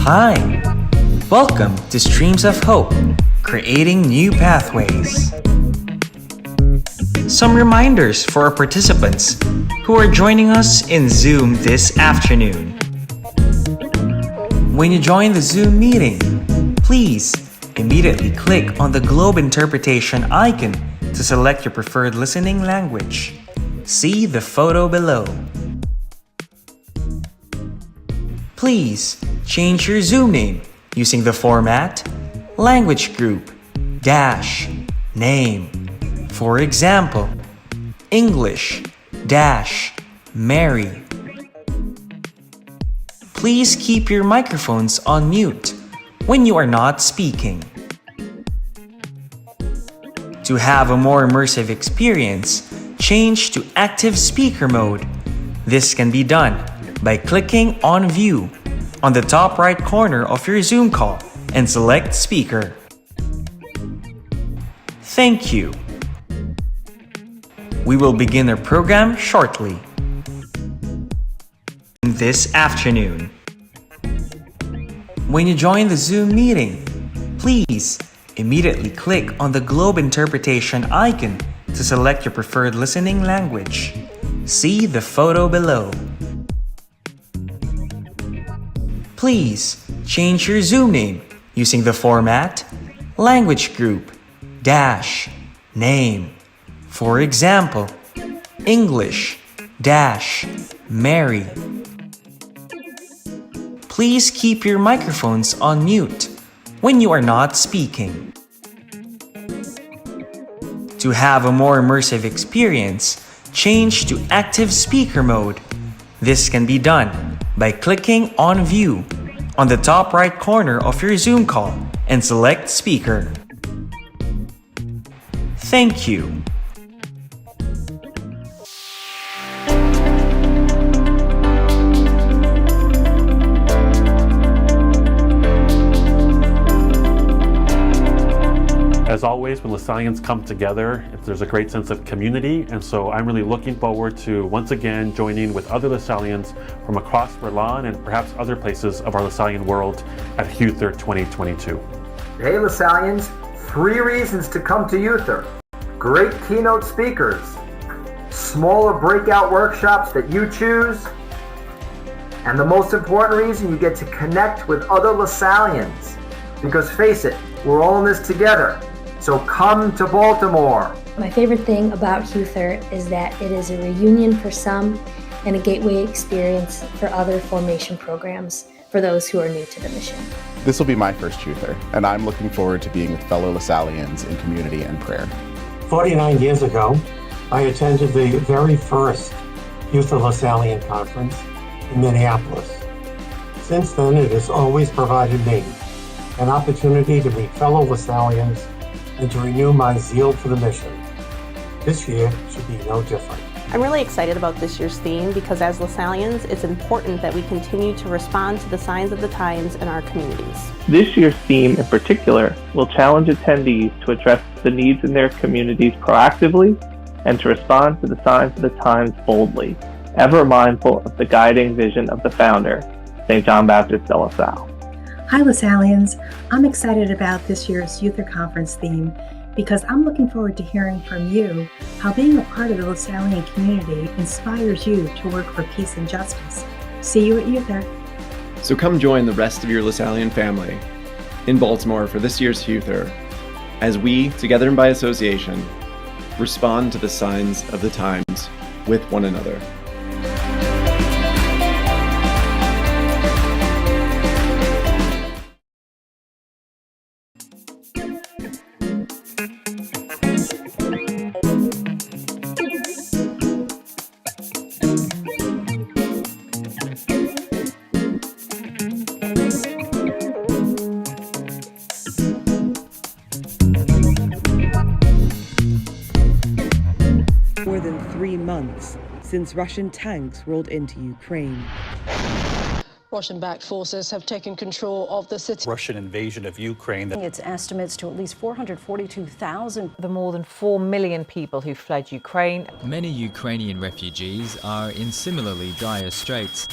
Hi! Welcome to Streams of Hope, creating new pathways. Some reminders for our participants who are joining us in Zoom this afternoon. When you join the Zoom meeting, please immediately click on the globe interpretation icon to select your preferred listening language. See the photo below. Please change your Zoom name using the format language group -name. For example, English-Mary. Please keep your microphones on mute when you are not speaking. To have a more immersive experience, change to active speaker mode. This can be done by clicking on View on the top right corner of your Zoom call and select Speaker. Thank you. We will begin our program shortly. This afternoon. When you join the Zoom meeting, please immediately click on the globe interpretation icon to select your preferred listening language. See the photo below. Please change your Zoom name using the format language group -name. For example, English-Mary. Please keep your microphones on mute when you are not speaking. To have a more immersive experience, change to active speaker mode. This can be done by clicking on View on the top right corner of your Zoom call and select Speaker. Thank you. As always, when Lasallians come together, there's a great sense of community, and so I'm really looking forward to once again joining with other Lasallians from across Berlin and perhaps other places of our Lasallian world at Uther 2022. Hey Lasallians, 3 reasons to come to Uther. Great keynote speakers, smaller breakout workshops that you choose, and the most important reason, you get to connect with other Lasallians. Because face it, we're all in this together. So come to Baltimore. My favorite thing about Uther is that it is a reunion for some and a gateway experience for other formation programs for those who are new to the mission. This will be my first Uther, and I'm looking forward to being with fellow Lasallians in community and prayer. 49 years ago, I attended the very first Uther Lasallian Conference in Minneapolis. Since then, it has always provided me an opportunity to meet fellow Lasallians and to renew my zeal for the mission. This year should be no different. I'm really excited about this year's theme because as Lasallians, it's important that we continue to respond to the signs of the times in our communities. This year's theme in particular will challenge attendees to address the needs in their communities proactively and to respond to the signs of the times boldly, ever mindful of the guiding vision of the founder, St. John Baptist de La Salle. Hi Lasallians, I'm excited about this year's Uther Conference theme because I'm looking forward to hearing from you how being a part of the Lasallian community inspires you to work for peace and justice. See you at Uther. So come join the rest of your Lasallian family in Baltimore for this year's Uther as we, together and by association, respond to the signs of the times with one another. More than 3 months since Russian tanks rolled into Ukraine. Russian-backed forces have taken control of the city. Russian invasion of Ukraine. Its estimates to at least 442,000. The more than 4 million people who fled Ukraine. Many Ukrainian refugees are in similarly dire straits.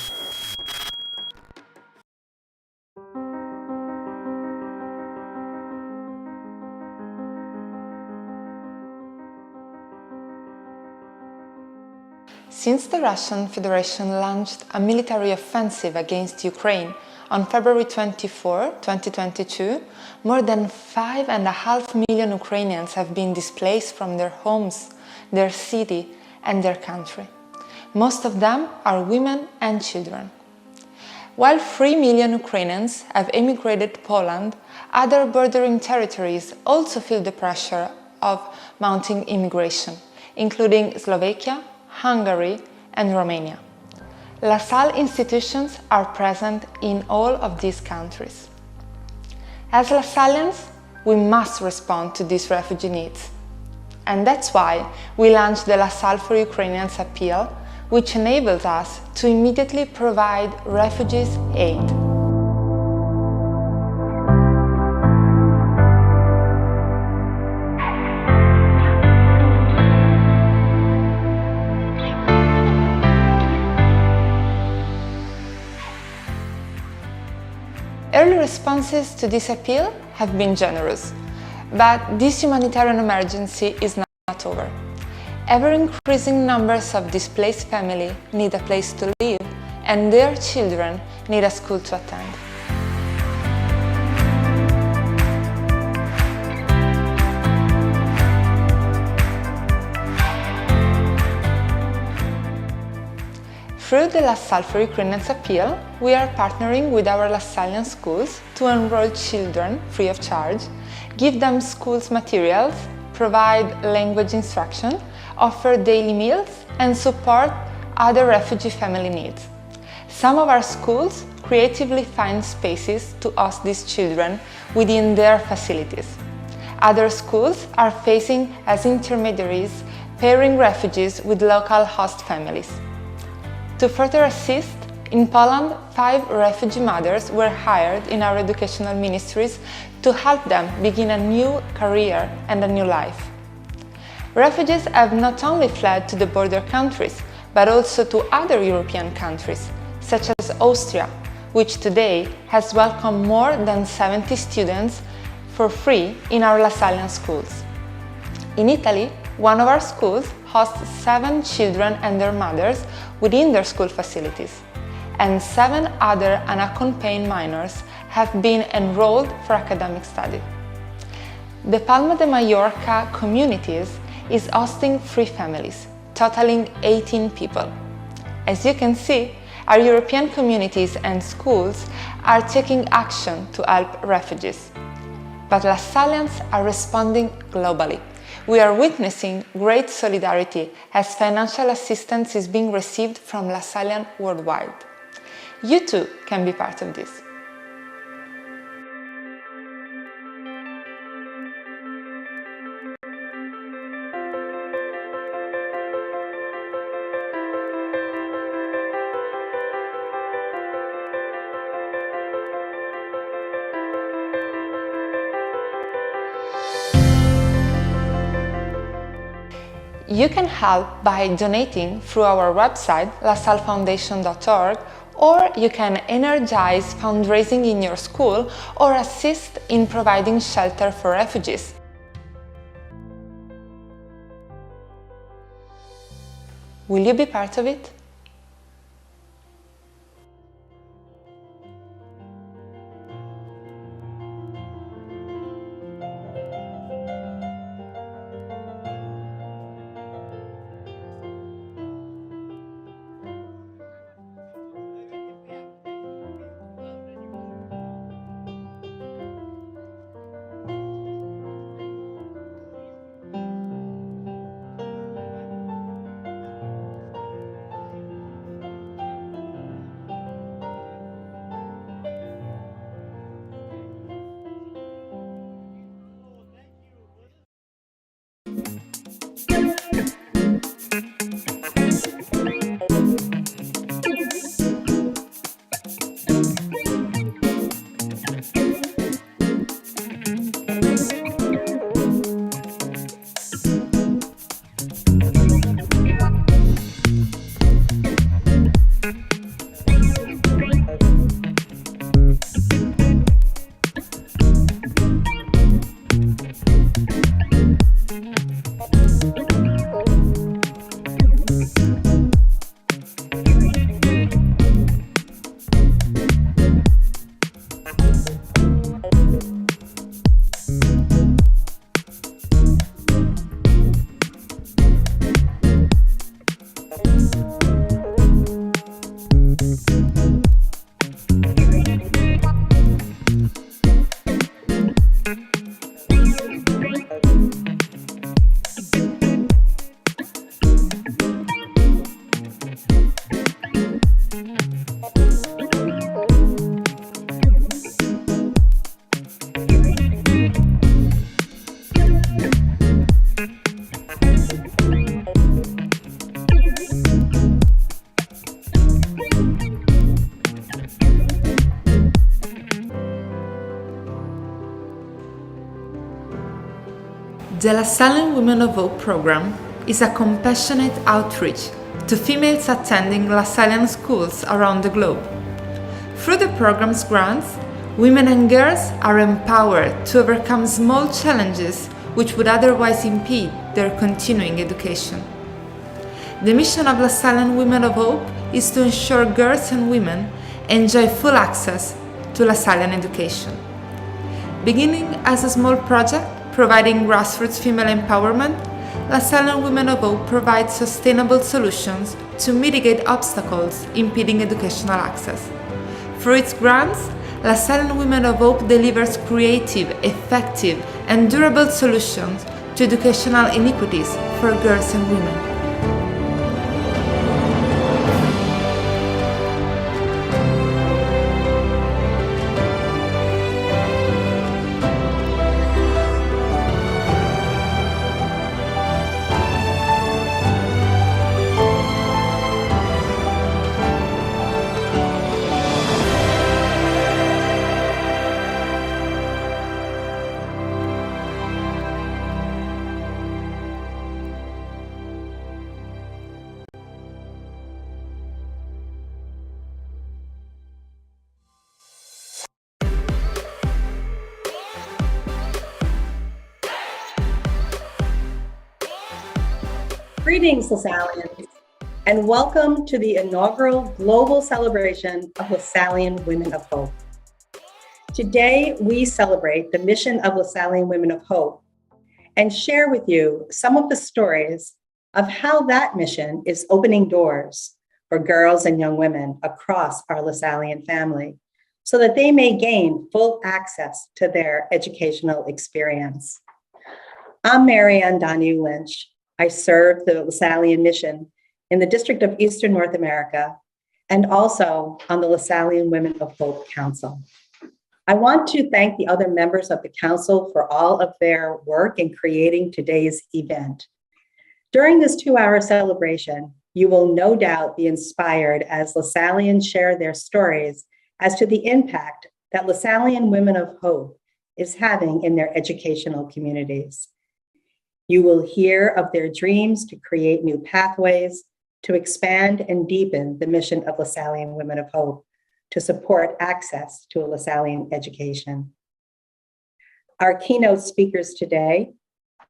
Since the Russian Federation launched a military offensive against Ukraine on February 24, 2022, more than 5.5 million Ukrainians have been displaced from their homes, their city, and their country. Most of them are women and children. While 3 million Ukrainians have emigrated to Poland, other bordering territories also feel the pressure of mounting immigration, including Slovakia, Hungary, and Romania. Lasalle institutions are present in all of these countries. As Lasallians, we must respond to these refugee needs. And that's why we launched the Lasalle for Ukrainians appeal, which enables us to immediately provide refugees aid. Early responses to this appeal have been generous, but this humanitarian emergency is not over. Ever-increasing numbers of displaced families need a place to live, and their children need a school to attend. Through the Lasalle for Ukrainians appeal, we are partnering with our Lasallian schools to enroll children free of charge, give them schools materials, provide language instruction, offer daily meals, and support other refugee family needs. Some of our schools creatively find spaces to host these children within their facilities. Other schools are facing as intermediaries, pairing refugees with local host families. To further assist, in Poland, 5 refugee mothers were hired in our educational ministries to help them begin a new career and a new life. Refugees have not only fled to the border countries, but also to other European countries, such as Austria, which today has welcomed more than 70 students for free in our Lasallian schools. In Italy, one of our schools hosts 7 children and their mothers within their school facilities, and 7 other unaccompanied minors have been enrolled for academic study. The Palma de Mallorca communities is hosting 3 families, totaling 18 people. As you can see, our European communities and schools are taking action to help refugees. But Lasallians are responding globally. We are witnessing great solidarity as financial assistance is being received from Lasallians worldwide. You too can be part of this. You can help by donating through our website lasallefoundation.org, or you can energize fundraising in your school or assist in providing shelter for refugees. Will you be part of it? The Lasallian Women of Hope program is a compassionate outreach to females attending Lasallian schools around the globe. Through the program's grants, women and girls are empowered to overcome small challenges which would otherwise impede their continuing education. The mission of Lasallian Women of Hope is to ensure girls and women enjoy full access to Lasallian education. Beginning as a small project providing grassroots female empowerment, Lasallian Women of Hope provides sustainable solutions to mitigate obstacles impeding educational access. Through its grants, Lasallian Women of Hope delivers creative, effective, and durable solutions to educational inequities for girls and women. Greetings, Lasallians, and welcome to the inaugural global celebration of Lasallian Women of Hope. Today, we celebrate the mission of Lasallian Women of Hope and share with you some of the stories of how that mission is opening doors for girls and young women across our Lasallian family so that they may gain full access to their educational experience. I'm Marianne Donahue Lynch. I serve the Lasallian mission in the District of Eastern North America and also on the Lasallian Women of Hope Council. I want to thank the other members of the council for all of their work in creating today's event. During this 2-hour celebration, you will no doubt be inspired as Lasallians share their stories as to the impact that Lasallian Women of Hope is having in their educational communities. You will hear of their dreams to create new pathways, to expand and deepen the mission of Lasallian Women of Hope, to support access to a Lasallian education. Our keynote speakers today,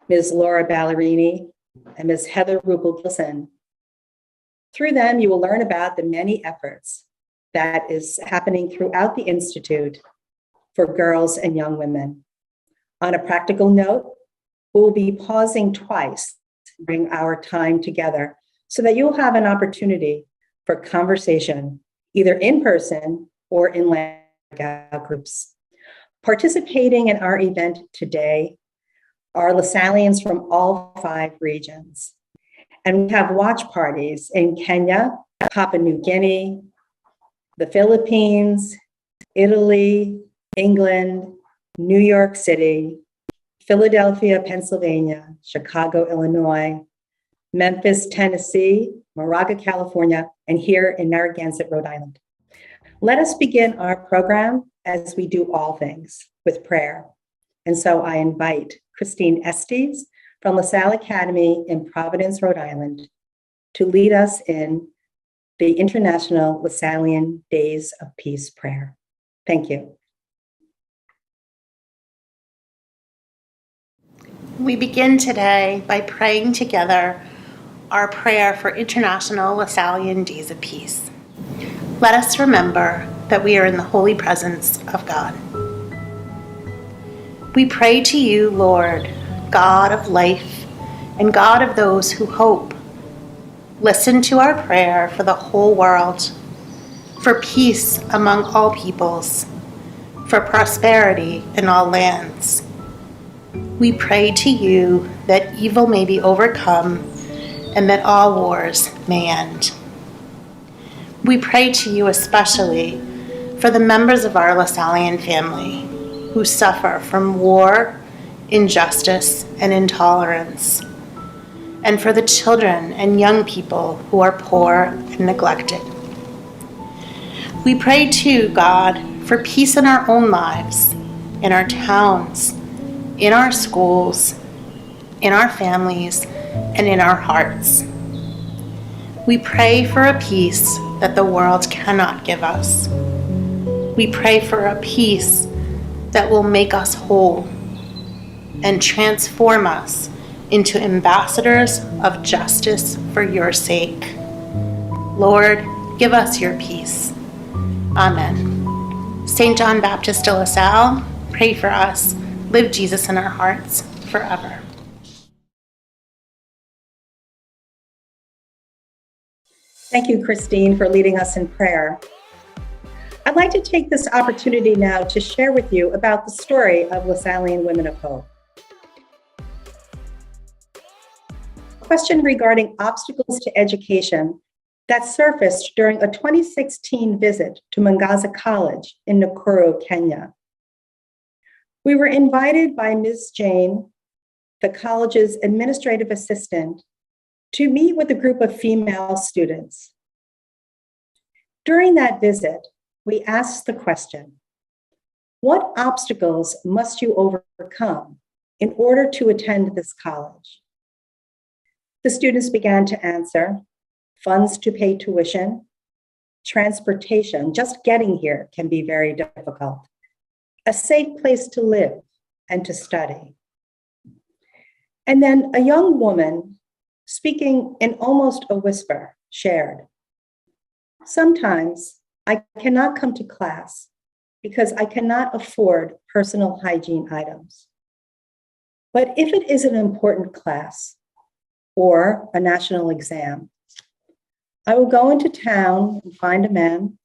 Ms. Laura Ballerini and Ms. Heather Rupel-Gilson. Through them, you will learn about the many efforts that is happening throughout the Institute for girls and young women. On a practical note, we will be pausing twice during our time together so that you'll have an opportunity for conversation, either in person or in breakout groups. Participating in our event today are Lasallians from all 5 regions. And we have watch parties in Kenya, Papua New Guinea, the Philippines, Italy, England, New York City, Philadelphia, Pennsylvania, Chicago, Illinois, Memphis, Tennessee, Moraga, California, and here in Narragansett, Rhode Island. Let us begin our program as we do all things with prayer. And so I invite Christine Estes from LaSalle Academy in Providence, Rhode Island, to lead us in the International Lasallian Days of Peace prayer. Thank you. We begin today by praying together our prayer for International Lasallian Days of Peace. Let us remember that we are in the holy presence of God. We pray to you, Lord, God of life and God of those who hope. Listen to our prayer for the whole world, for peace among all peoples, for prosperity in all lands. We pray to you that evil may be overcome and that all wars may end. We pray to you especially for the members of our Lasallian family who suffer from war, injustice, and intolerance, and for the children and young people who are poor and neglected. We pray too, God, for peace in our own lives, in our towns, in our schools, in our families, and in our hearts. We pray for a peace that the world cannot give us. We pray for a peace that will make us whole and transform us into ambassadors of justice for your sake. Lord, give us your peace. Amen. St. John Baptist de La Salle, pray for us. Live Jesus in our hearts forever. Thank you, Christine, for leading us in prayer. I'd like to take this opportunity now to share with you about the story of Lasallian Women of Hope. A question regarding obstacles to education that surfaced during a 2016 visit to Mwangaza College in Nakuru, Kenya. We were invited by Ms. Jane, the college's administrative assistant, to meet with a group of female students. During that visit, we asked the question, what obstacles must you overcome in order to attend this college? The students began to answer, funds to pay tuition, transportation, just getting here can be very difficult, a safe place to live and to study. And then a young woman, speaking in almost a whisper, shared, sometimes I cannot come to class because I cannot afford personal hygiene items. But if it is an important class or a national exam, I will go into town and find a man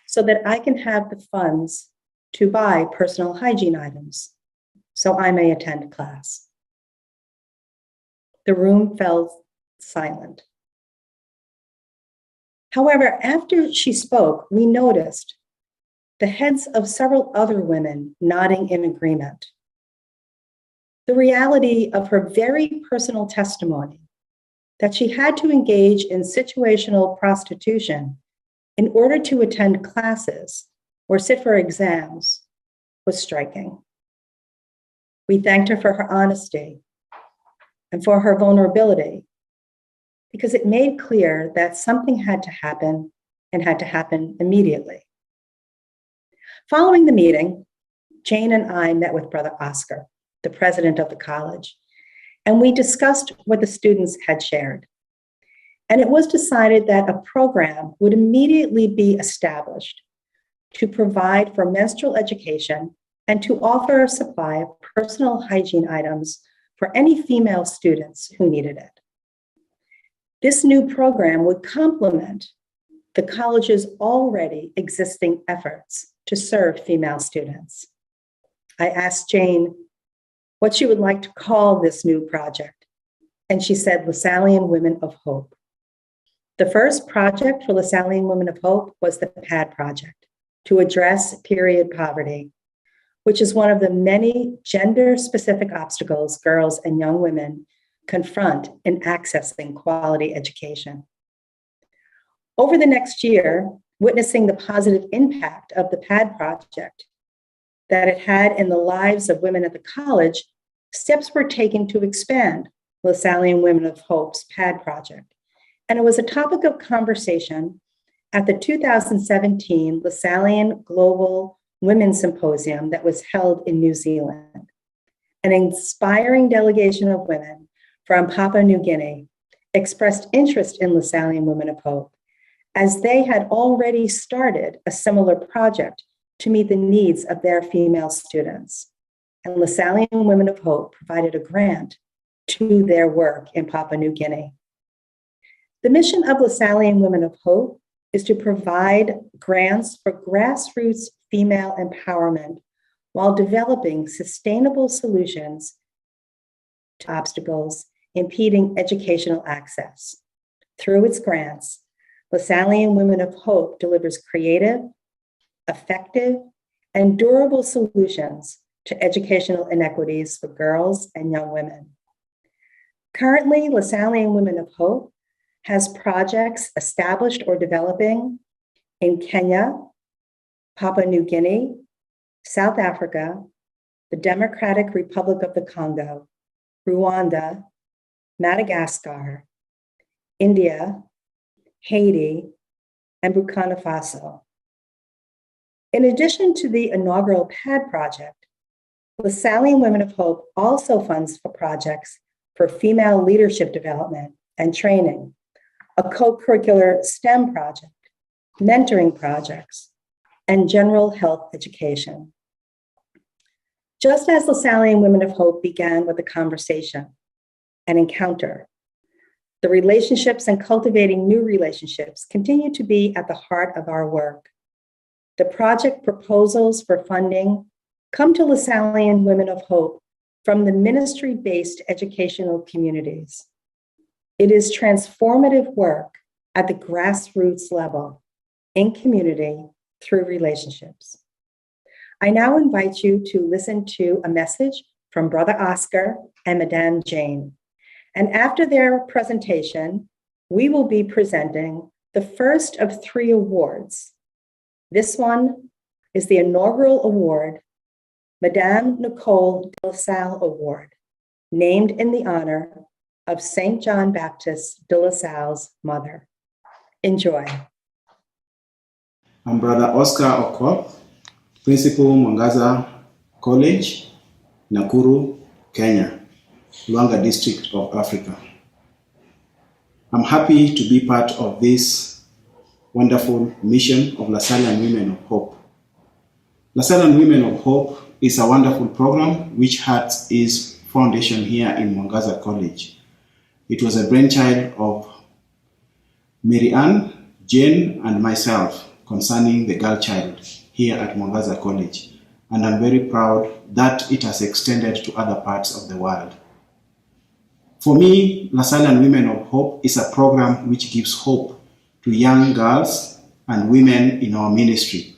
so that I can have the funds to buy personal hygiene items so I may attend class. The room fell silent. However, after she spoke, we noticed the heads of several other women nodding in agreement. The reality of her very personal testimony that she had to engage in situational prostitution in order to attend classes or sit for exams was striking. We thanked her for her honesty and for her vulnerability, because it made clear that something had to happen and had to happen immediately. Following the meeting, Jane and I met with Brother Oscar, the president of the college, and we discussed what the students had shared. And it was decided that a program would immediately be established to provide for menstrual education and to offer a supply of personal hygiene items for any female students who needed it. This new program would complement the college's already existing efforts to serve female students. I asked Jane what she would like to call this new project, and she said Lasallian Women of Hope. The first project for Lasallian Women of Hope was the PAD project to address period poverty, which is one of the many gender-specific obstacles girls and young women confront in accessing quality education. Over the next year, witnessing the positive impact of the PAD project that it had in the lives of women at the college, steps were taken to expand Lasallian Women of Hope's PAD project. And it was a topic of conversation at the 2017 Lasallian Global Women's Symposium that was held in New Zealand. An inspiring delegation of women from Papua New Guinea expressed interest in Lasallian Women of Hope, as they had already started a similar project to meet the needs of their female students. And Lasallian Women of Hope provided a grant to their work in Papua New Guinea. The mission of Lasallian Women of Hope is to provide grants for grassroots female empowerment while developing sustainable solutions to obstacles impeding educational access. Through its grants, Lasallian Women of Hope delivers creative, effective, and durable solutions to educational inequities for girls and young women. Currently, Lasallian Women of Hope has projects established or developing in Kenya, Papua New Guinea, South Africa, the Democratic Republic of the Congo, Rwanda, Madagascar, India, Haiti, and Burkina Faso. In addition to the inaugural PAD project, Lasallian Women of Hope also funds for projects for female leadership development and training, a co-curricular STEM project, mentoring projects, and general health education. Just as Lasallian Women of Hope began with a conversation, an encounter, the relationships and cultivating new relationships continue to be at the heart of our work. The project proposals for funding come to Lasallian Women of Hope from the ministry-based educational communities. It is transformative work at the grassroots level, in community, through relationships. I now invite you to listen to a message from Brother Oscar and Madame Jane. And after their presentation, we will be presenting the first of 3 awards. This one is the inaugural award, Madame Nicole de LaSalle Award, named in the honor of St. John Baptist de LaSalle's mother. Enjoy. I'm Brother Oscar Okwop, Principal Mwangaza College, Nakuru, Kenya, Luanga District of Africa. I'm happy to be part of this wonderful mission of Lasallian Women of Hope. Lasallian Women of Hope is a wonderful program which has its foundation here in Mwangaza College. It was a brainchild of Mary Ann, Jane, and myself concerning the girl child here at Mwangaza College, and I'm very proud that it has extended to other parts of the world. For me, Lasallian Women of Hope is a program which gives hope to young girls and women in our ministry.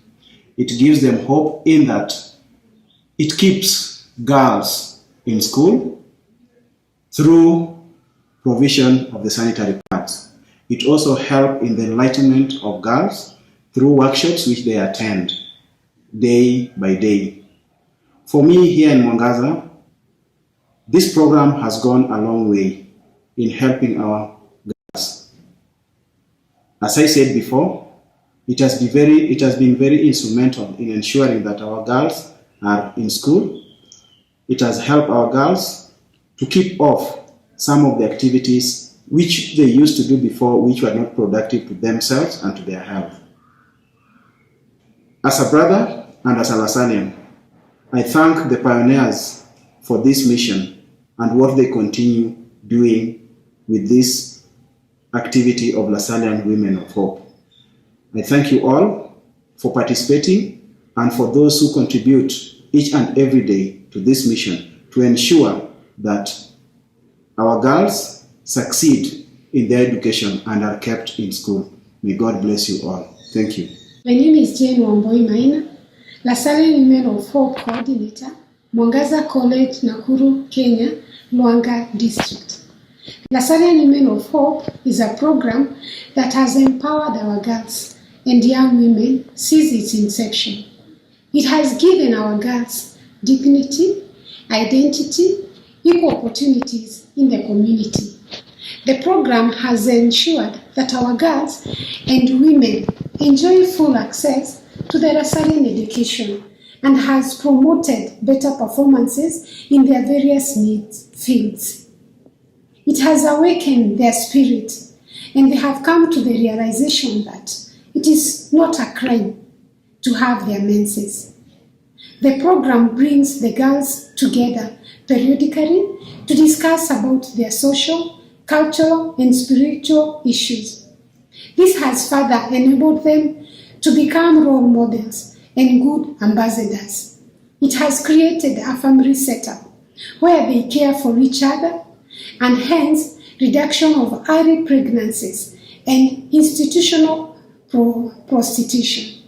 It gives them hope in that it keeps girls in school through provision of the sanitary pads. It also helps in the enlightenment of girls through workshops which they attend day by day. For me here in Mwangaza, this program has gone a long way in helping our girls. As I said before, it has been very instrumental in ensuring that our girls are in school. It has helped our girls to keep off some of the activities which they used to do before, which were not productive to themselves and to their health. As a brother and as a Lasallian, I thank the pioneers for this mission and what they continue doing with this activity of Lasallian Women of Hope. I thank you all for participating and for those who contribute each and every day to this mission to ensure that our girls succeed in their education and are kept in school. May God bless you all. Thank you. My name is Jane Wamboi Maina, Lasallian Women of Hope Coordinator, Mwangaza College, Nakuru, Kenya, Luanga District. Lasallian Women of Hope is a program that has empowered our girls and young women since its inception. It has given our girls dignity, identity, equal opportunities in the community. The program has ensured that our girls and women enjoy full access to the Lasallian education and has promoted better performances in their various needs fields. It has awakened their spirit, and they have come to the realization that it is not a crime to have their menses. The program brings the girls together periodically to discuss about their social, cultural, and spiritual issues. This has further enabled them to become role models and good ambassadors. It has created a family setup where they care for each other, and hence reduction of early pregnancies and institutional prostitution.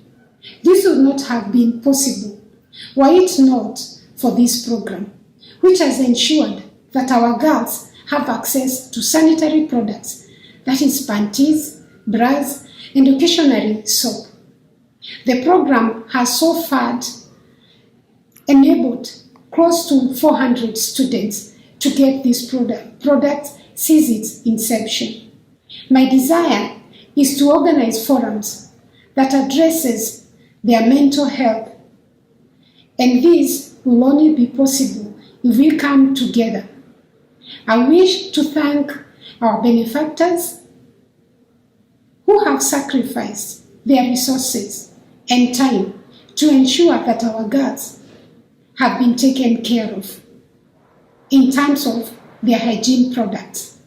This would not have been possible were it not for this program, which has ensured that our girls have access to sanitary products, that is panties, bras, and occasionally soap. The program has so far enabled close to 400 students to get this product since its inception. My desire is to organize forums that addresses their mental health, and this will only be possible if we come together. I wish to thank our benefactors who have sacrificed their resources and time to ensure that our girls have been taken care of in terms of their hygiene products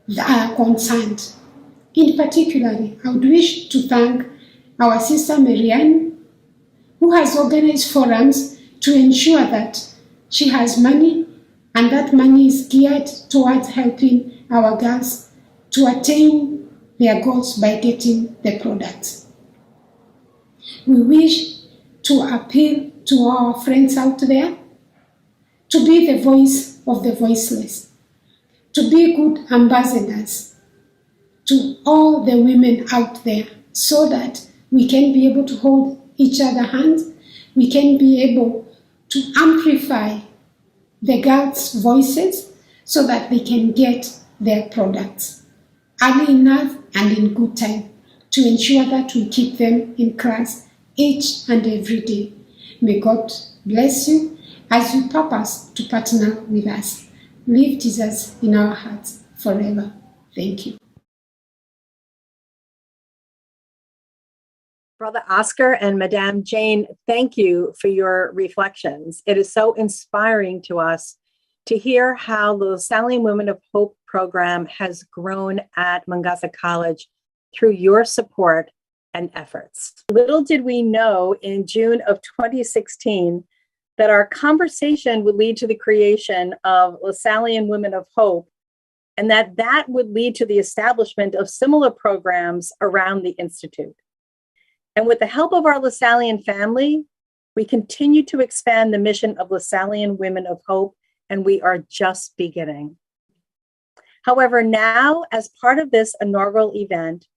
that are concerned. In particular, I would wish to thank our sister Marianne, who has organized forums to ensure that she has money and that money is geared towards helping our girls to attain their goals by getting the products. We wish to appeal to our friends out there to be the voice of the voiceless, to be good ambassadors to all the women out there so that we can be able to hold each other's hands, we can be able to amplify the girls' voices so that they can get their products early enough and in good time to ensure that we keep them in class each and every day. May God bless you as you purpose to partner with us. Leave Jesus in our hearts forever. Thank you. Brother Oscar and Madame Jane, thank you for your reflections. It is so inspiring to us to hear how the Lasallian Women of Hope program has grown at Mwangaza College through your support and efforts. Little did we know in June of 2016 that our conversation would lead to the creation of Lasallian Women of Hope, and that would lead to the establishment of similar programs around the Institute. And with the help of our Lasallian family, we continue to expand the mission of Lasallian Women of Hope, and we are just beginning. However, now, as part of this inaugural event,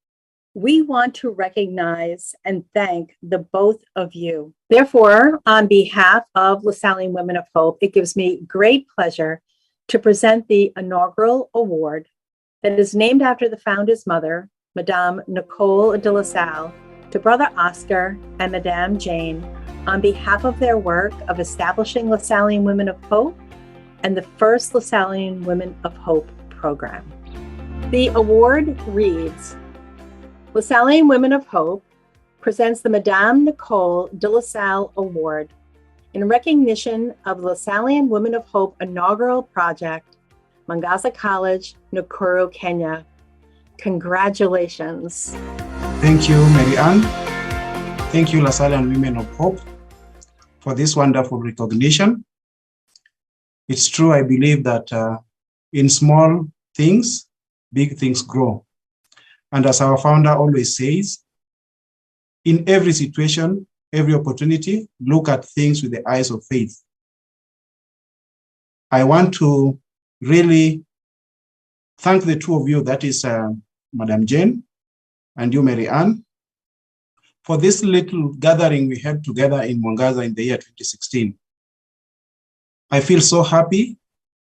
we want to recognize and thank the both of you. Therefore, on behalf of Lasallian Women of Hope, it gives me great pleasure to present the inaugural award that is named after the founder's mother, Madame Nicole de La Salle, to Brother Oscar and Madame Jane on behalf of their work of establishing Lasallian Women of Hope and the first Lasallian Women of Hope program. The award reads, Lasallian Women of Hope presents the Madame Nicole de La Salle Award in recognition of the Lasallian Women of Hope inaugural project, Mwangaza College, Nakuru, Kenya. Congratulations. Thank you, Mary Ann. Thank you, Lasallian Women of Hope, for this wonderful recognition. It's true, I believe that in small things, big things grow. And as our founder always says, in every situation, every opportunity, look at things with the eyes of faith. I want to really thank the two of you, that is Madame Jane and you, Mary Ann, for this little gathering we had together in Mwangaza in the year 2016. I feel so happy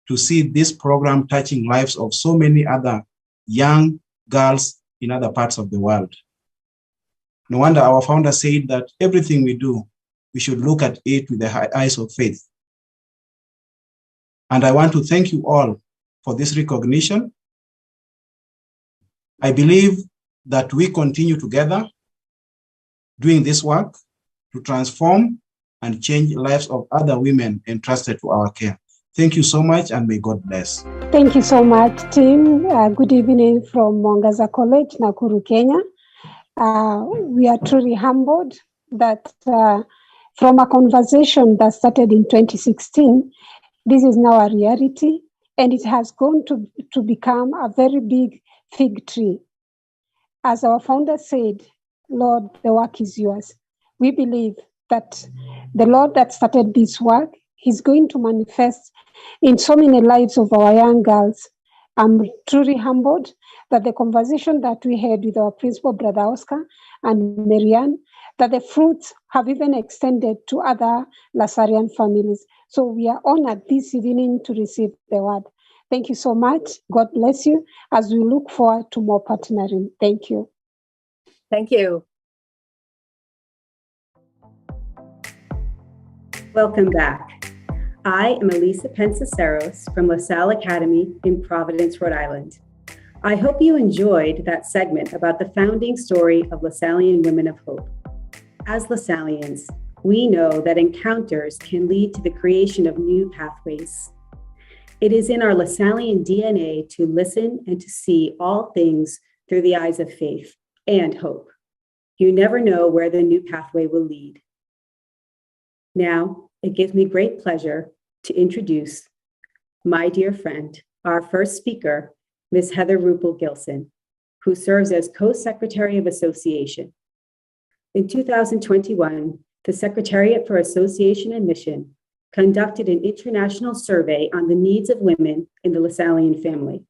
to see this program touching lives of so many other young girls in other parts of the world. No wonder our founder said that everything we do, we should look at it with the eyes of faith. And I want to thank you all for this recognition. I believe that we continue together doing this work to transform and change lives of other women entrusted to our care. Thank you so much, and may God bless. Thank you so much, team. Good evening from Mwangaza College, Nakuru, Kenya. We are truly humbled that from a conversation that started in 2016, this is now a reality, and it has grown to become a very big fig tree. As our founder said, Lord, the work is yours. We believe that the Lord that started this work, He's going to manifest in so many lives of our young girls. I'm truly humbled that the conversation that we had with our principal, Brother Oscar and Marianne, that the fruits have even extended to other Lasallian families. So we are honored this evening to receive the word. Thank you so much. God bless you as we look forward to more partnering. Thank you. Thank you. Welcome back. I am Elisa Pensaceros from LaSalle Academy in Providence, Rhode Island. I hope you enjoyed that segment about the founding story of Lasallian Women of Hope. As Lasallians, we know that encounters can lead to the creation of new pathways. It is in our Lasallian DNA to listen and to see all things through the eyes of faith and hope. You never know where the new pathway will lead. Now, it gives me great pleasure to introduce my dear friend, our first speaker, Ms. Heather Ruppel-Gilson, who serves as Co-Secretary of Association. In 2021, the Secretariat for Association and Mission conducted an international survey on the needs of women in the Lasallian family.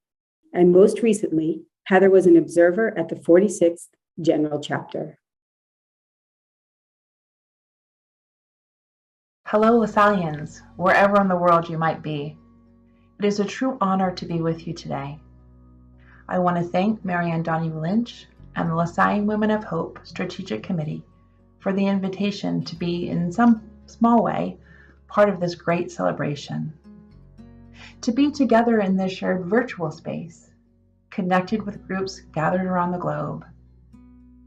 And most recently, Heather was an observer at the 46th General Chapter. Hello, Lasallians, wherever in the world you might be. It is a true honor to be with you today. I want to thank Marianne Donahue Lynch and the Lasallian Women of Hope Strategic Committee for the invitation to be, in some small way, part of this great celebration. To be together in this shared virtual space, connected with groups gathered around the globe,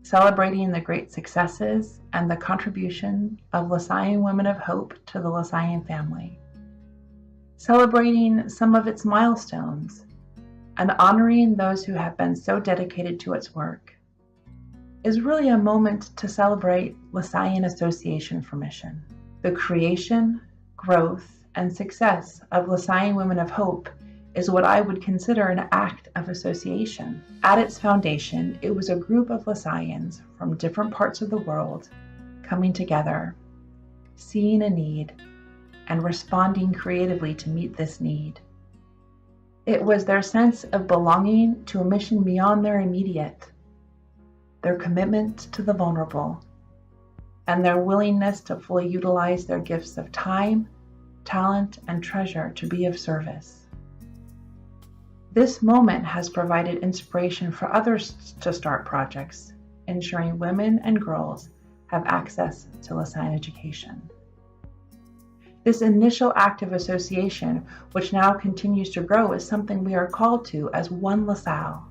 celebrating the great successes and the contribution of Lasallian Women of Hope to the Lasallian family, celebrating some of its milestones, and honoring those who have been so dedicated to its work, is really a moment to celebrate Lasallian Association for Mission. The creation, growth, and success of Lasallian Women of Hope is what I would consider an act of association. At its foundation, it was a group of Lasallians from different parts of the world coming together, seeing a need, and responding creatively to meet this need. It was their sense of belonging to a mission beyond their immediate, their commitment to the vulnerable, and their willingness to fully utilize their gifts of time, talent, and treasure to be of service. This moment has provided inspiration for others to start projects, ensuring women and girls have access to Lasallian education. This initial act of association, which now continues to grow, is something we are called to as one LaSalle,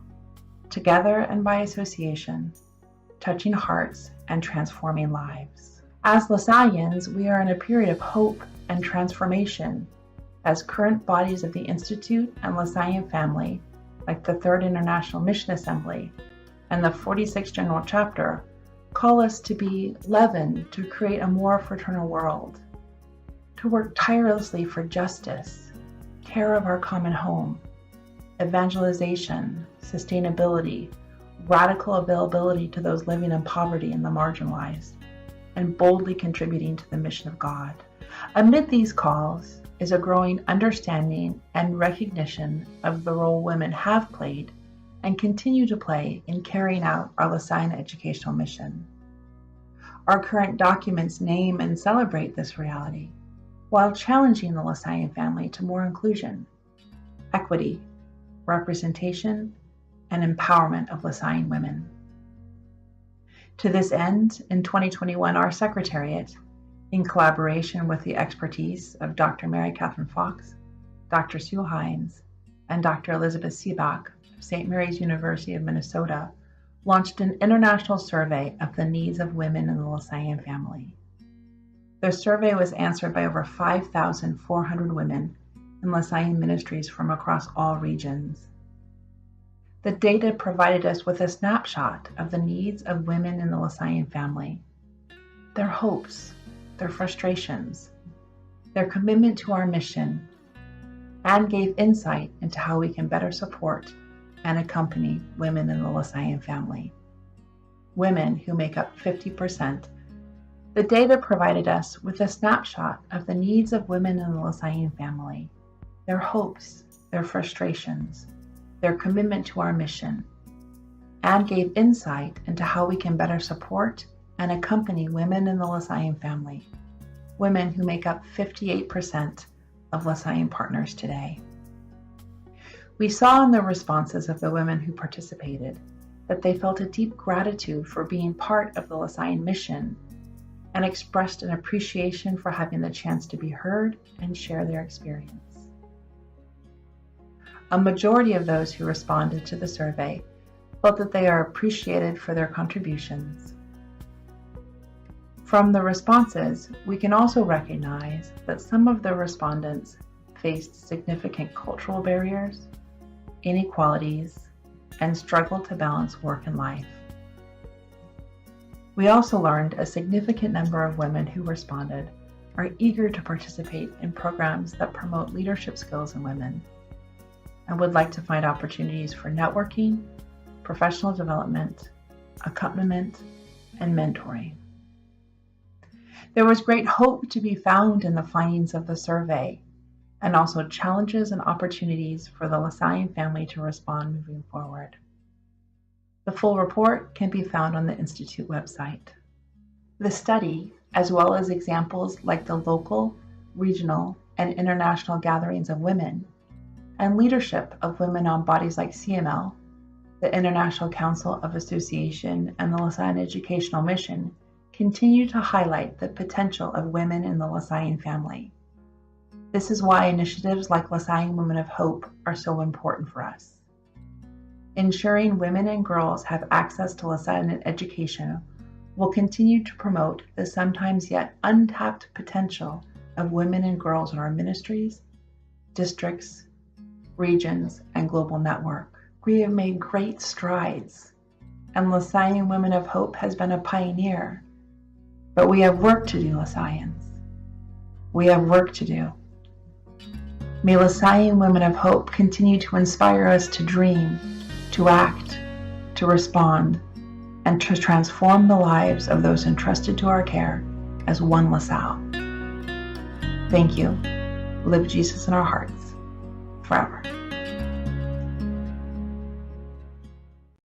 together and by association, touching hearts and transforming lives. As Lasallians, we are in a period of hope and transformation as current bodies of the Institute and Lasallian family, like the Third International Mission Assembly and the 46th General Chapter, call us to be leaven to create a more fraternal world, to work tirelessly for justice, care of our common home, evangelization, sustainability, radical availability to those living in poverty and the marginalized, and boldly contributing to the mission of God. Amid these calls is a growing understanding and recognition of the role women have played and continue to play in carrying out our Lasallian educational mission. Our current documents name and celebrate this reality, while challenging the Lasallian family to more inclusion, equity, representation, and empowerment of Lasallian women. To this end, in 2021, our Secretariat, in collaboration with the expertise of Dr. Mary Catherine Fox, Dr. Sue Hines, and Dr. Elizabeth Seebach of St. Mary's University of Minnesota, launched an international survey of the needs of women in the Lasallian family. The survey was answered by over 5,400 women in Lasallian ministries from across all regions. The data provided us with a snapshot of the needs of women in the Lasallian family, their hopes, their frustrations, their commitment to our mission, and gave insight into how we can better support and accompany women in the Lasallian family. women who make up 50%, the data provided us with a snapshot of the needs of women in the Lasallian family, their hopes, their frustrations, their commitment to our mission, and gave insight into how we can better support and accompany women in the Lasallian family, women who make up 58% of Lasallian partners today. We saw in the responses of the women who participated that they felt a deep gratitude for being part of the Lasallian mission and expressed an appreciation for having the chance to be heard and share their experience. A majority of those who responded to the survey felt that they are appreciated for their contributions. From the responses, we can also recognize that some of the respondents faced significant cultural barriers, inequalities, and struggled to balance work and life. We also learned a significant number of women who responded are eager to participate in programs that promote leadership skills in women and would like to find opportunities for networking, professional development, accompaniment, and mentoring. There was great hope to be found in the findings of the survey, and also challenges and opportunities for the Lasallian family to respond moving forward. The full report can be found on the Institute website. The study, as well as examples like the local, regional, and international gatherings of women, and leadership of women on bodies like CML, the International Council of Association, and the Lasallian Educational Mission, continue to highlight the potential of women in the Lasallian family. This is why initiatives like Lasallian Women of Hope are so important for us. Ensuring women and girls have access to Lasallian education will continue to promote the sometimes yet untapped potential of women and girls in our ministries, districts, regions, and global network. We have made great strides, and Lasallian Women of Hope has been a pioneer. But we have work to do, Lasallians. We have work to do. May Lasallian Women of Hope continue to inspire us to dream, to act, to respond, and to transform the lives of those entrusted to our care as one LaSalle. Thank you. Live Jesus in our hearts forever.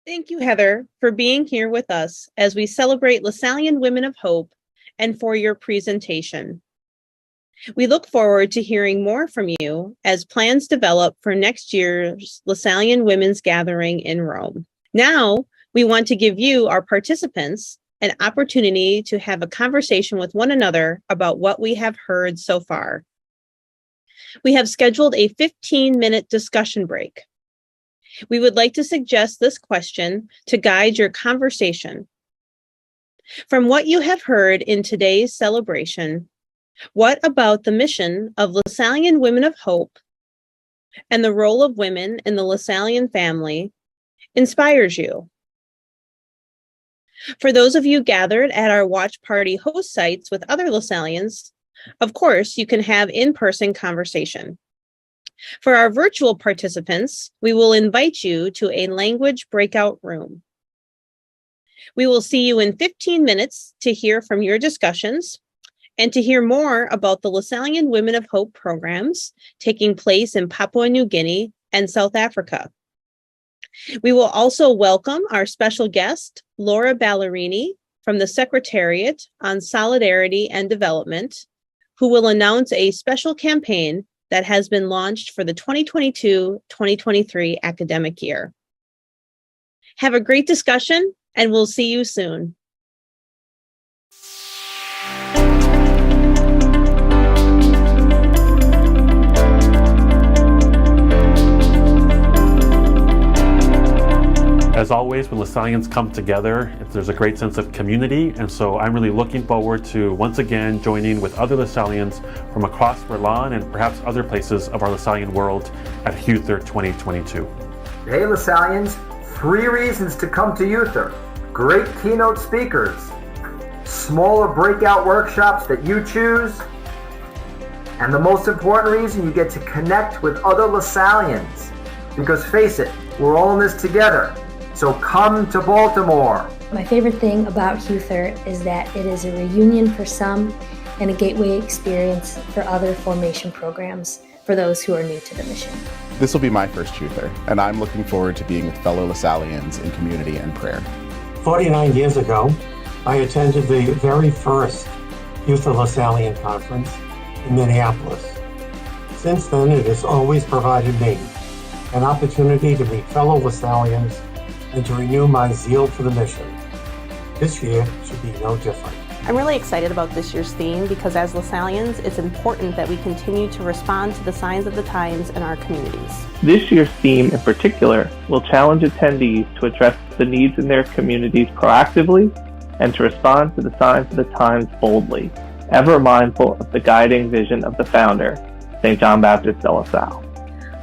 Thank you, Heather, for being here with us as we celebrate Lasallian Women of Hope and for your presentation. We look forward to hearing more from you as plans develop for next year's Lasallian Women's Gathering in Rome. Now, we want to give you, our participants, an opportunity to have a conversation with one another about what we have heard so far. We have scheduled a 15-minute discussion break. We would like to suggest this question to guide your conversation. From what you have heard in today's celebration, what about the mission of Lasallian Women of Hope and the role of women in the Lasallian family inspires you? For those of you gathered at our watch party host sites with other Lasallians, of course, you can have in-person conversation. For our virtual participants, we will invite you to a language breakout room. We will see you in 15 minutes to hear from your discussions and to hear more about the Lasallian Women of Hope programs taking place in Papua New Guinea and South Africa. We will also welcome our special guest, Laura Ballerini, from the Secretariat on Solidarity and Development, who will announce a special campaign that has been launched for the 2022-2023 academic year. Have a great discussion, and we'll see you soon. As always, when Lasallians come together, there's a great sense of community, and so I'm really looking forward to once again joining with other Lasallians from across Berlin and perhaps other places of our Lasallian world at Uther 2022. Hey Lasallians, 3 reasons to come to Uther. Great keynote speakers, smaller breakout workshops that you choose, and the most important reason, you get to connect with other Lasallians. Because face it, we're all in this together. So come to Baltimore. My favorite thing about Huther is that it is a reunion for some and a gateway experience for other formation programs for those who are new to the mission. This will be my first Huther, and I'm looking forward to being with fellow Lasallians in community and prayer. 49 years ago, I attended the very first Youth of Lasallian Conference in Minneapolis. Since then, it has always provided me an opportunity to meet fellow Lasallians and to renew my zeal for the mission. This year should be no different. I'm really excited about this year's theme because as Lasallians, it's important that we continue to respond to the signs of the times in our communities. This year's theme in particular will challenge attendees to address the needs in their communities proactively and to respond to the signs of the times boldly, ever mindful of the guiding vision of the founder, St. John Baptist de La Salle.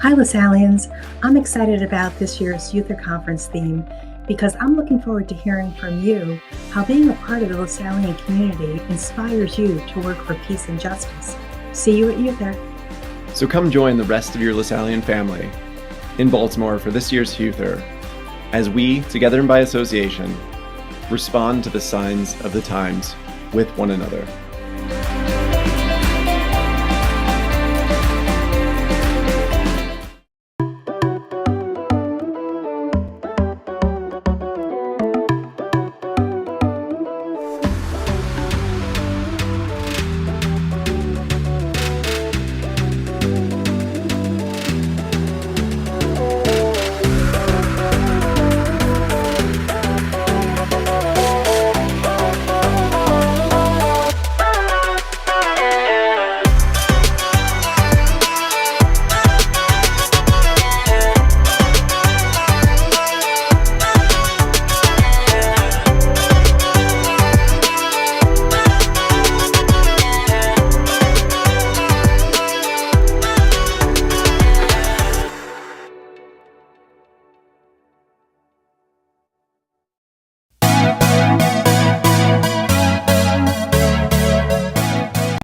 Hi, Lasallians. I'm excited about this year's Youther Conference theme because I'm looking forward to hearing from you how being a part of the Lasallian community inspires you to work for peace and justice. See you at Youther. So come join the rest of your Lasallian family in Baltimore for this year's Youther as we, together and by association, respond to the signs of the times with one another.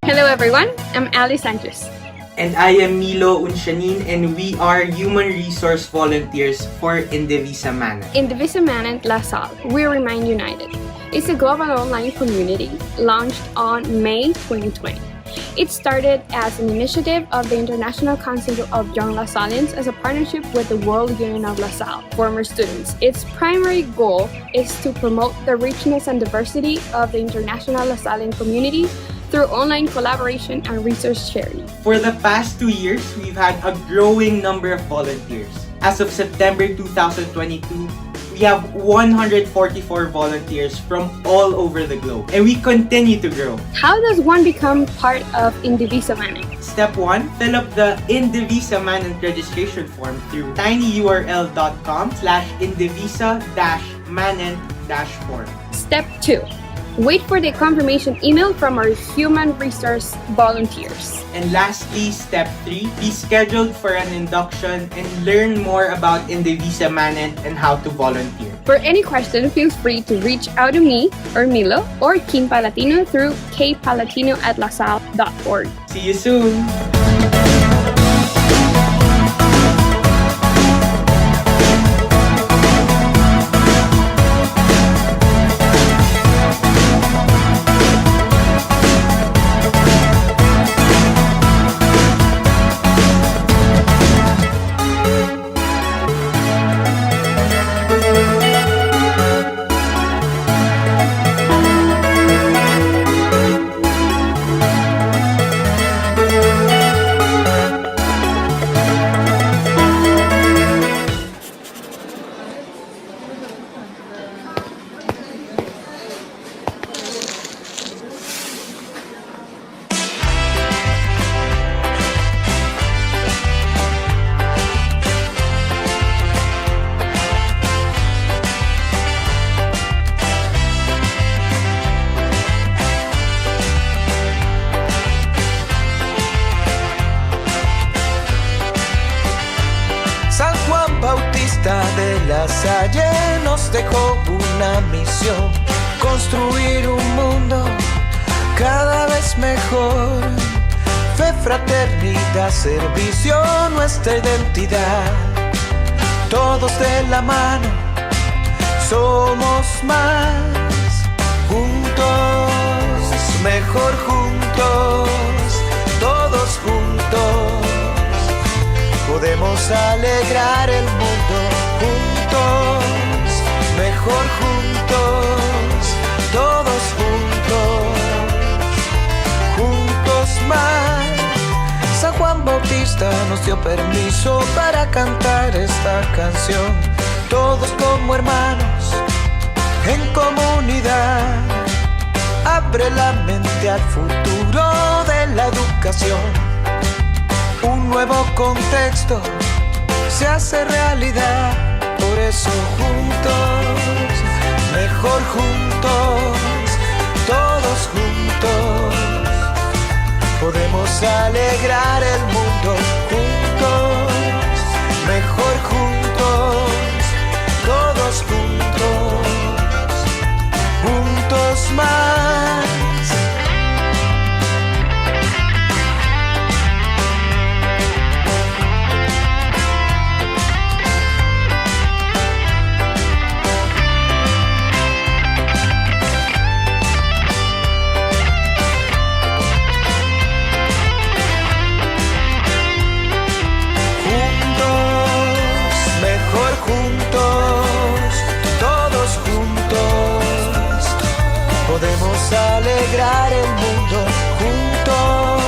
Hello everyone, I'm Ali Sanchez. And I am Milo Unshanin, and we are Human Resource Volunteers for Indivisa Manent. Indivisa Manent Lasalle, we remain united. It's a global online community launched on May 2020. It started as an initiative of the International Council of Young Lasallians as a partnership with the World Union of LaSalle former students. Its primary goal is to promote the richness and diversity of the international Lasallian community through online collaboration and resource sharing. For the past 2 years, we've had a growing number of volunteers. As of September 2022, we have 144 volunteers from all over the globe, and we continue to grow. How does one become part of Indivisa Manent? Step 1, fill up the Indivisa Manent registration form through tinyurl.com/indivisa-manent-form. Step 2, wait for the confirmation email from our human resource volunteers. And lastly, step 3, be scheduled for an induction and learn more about Indivisa Manent and how to volunteer. For any question, feel free to reach out to me or Milo or Kim Palatino through kpalatino@lasalle.org. See you soon! De La Salle nos dejó una misión: construir un mundo cada vez mejor. Fe, fraternidad, servicio, nuestra identidad. Todos de la mano, Somos más, juntos, mejor juntos, todos juntos. Podemos alegrar el mundo, juntos, mejor juntos, todos juntos, juntos más. San Juan Bautista nos dio permiso para cantar esta canción, todos como hermanos, en comunidad. Abre la mente al futuro de la educación. Un nuevo contexto se hace realidad. Por eso juntos, mejor juntos, todos juntos. Podemos alegrar el mundo, juntos, mejor juntos, todos juntos, juntos más. Podemos alegrar el mundo, juntos,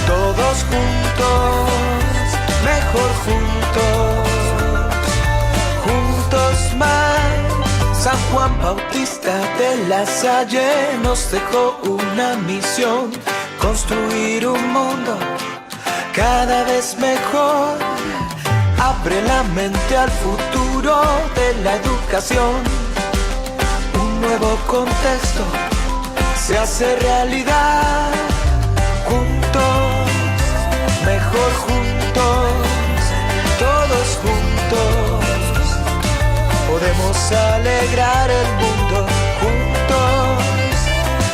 todos juntos, mejor juntos, juntos más. San Juan Bautista de la Salle nos dejó una misión, construir un mundo cada vez mejor. Abre la mente al futuro de la educación. Nuevo contexto se hace realidad, juntos, mejor juntos, todos juntos. Podemos alegrar el mundo, juntos,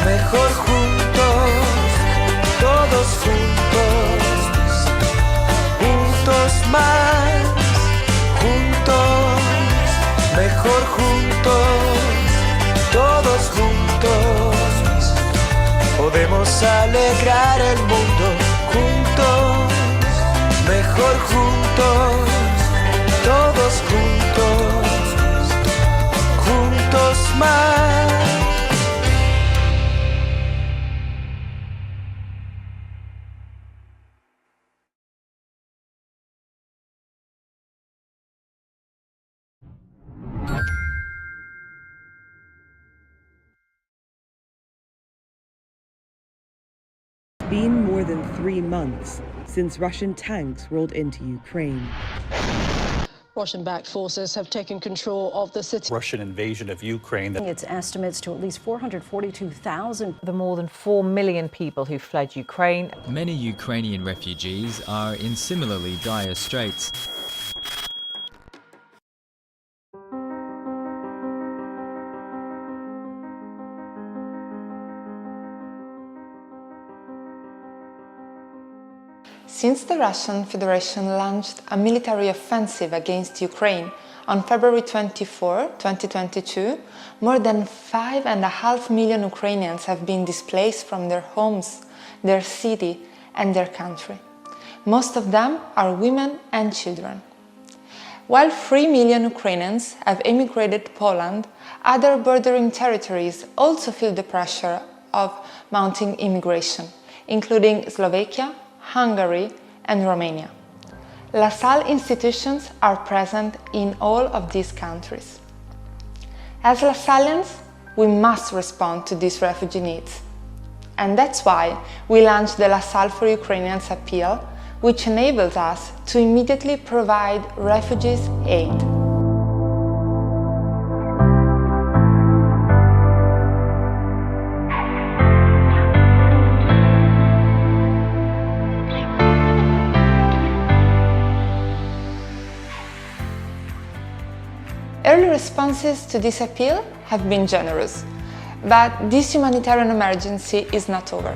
mejor juntos, todos juntos, juntos más, juntos, mejor juntos, todos juntos. Podemos alegrar el mundo, juntos, mejor juntos, todos juntos, juntos más. Been more than 3 months since Russian tanks rolled into Ukraine. Russian-backed forces have taken control of the city. Russian invasion of Ukraine. Its estimates to at least 442,000. The more than 4 million people who fled Ukraine. Many Ukrainian refugees are in similarly dire straits. Since the Russian Federation launched a military offensive against Ukraine on February 24, 2022, more than 5.5 million Ukrainians have been displaced from their homes, their city, and their country. Most of them are women and children. While 3 million Ukrainians have emigrated to Poland, other bordering territories also feel the pressure of mounting immigration, including Slovakia, Hungary, and Romania. Lasalle institutions are present in all of these countries. As Lasallians, we must respond to these refugee needs. And that's why we launched the Lasalle for Ukrainians appeal, which enables us to immediately provide refugees aid. Early responses to this appeal have been generous, but this humanitarian emergency is not over.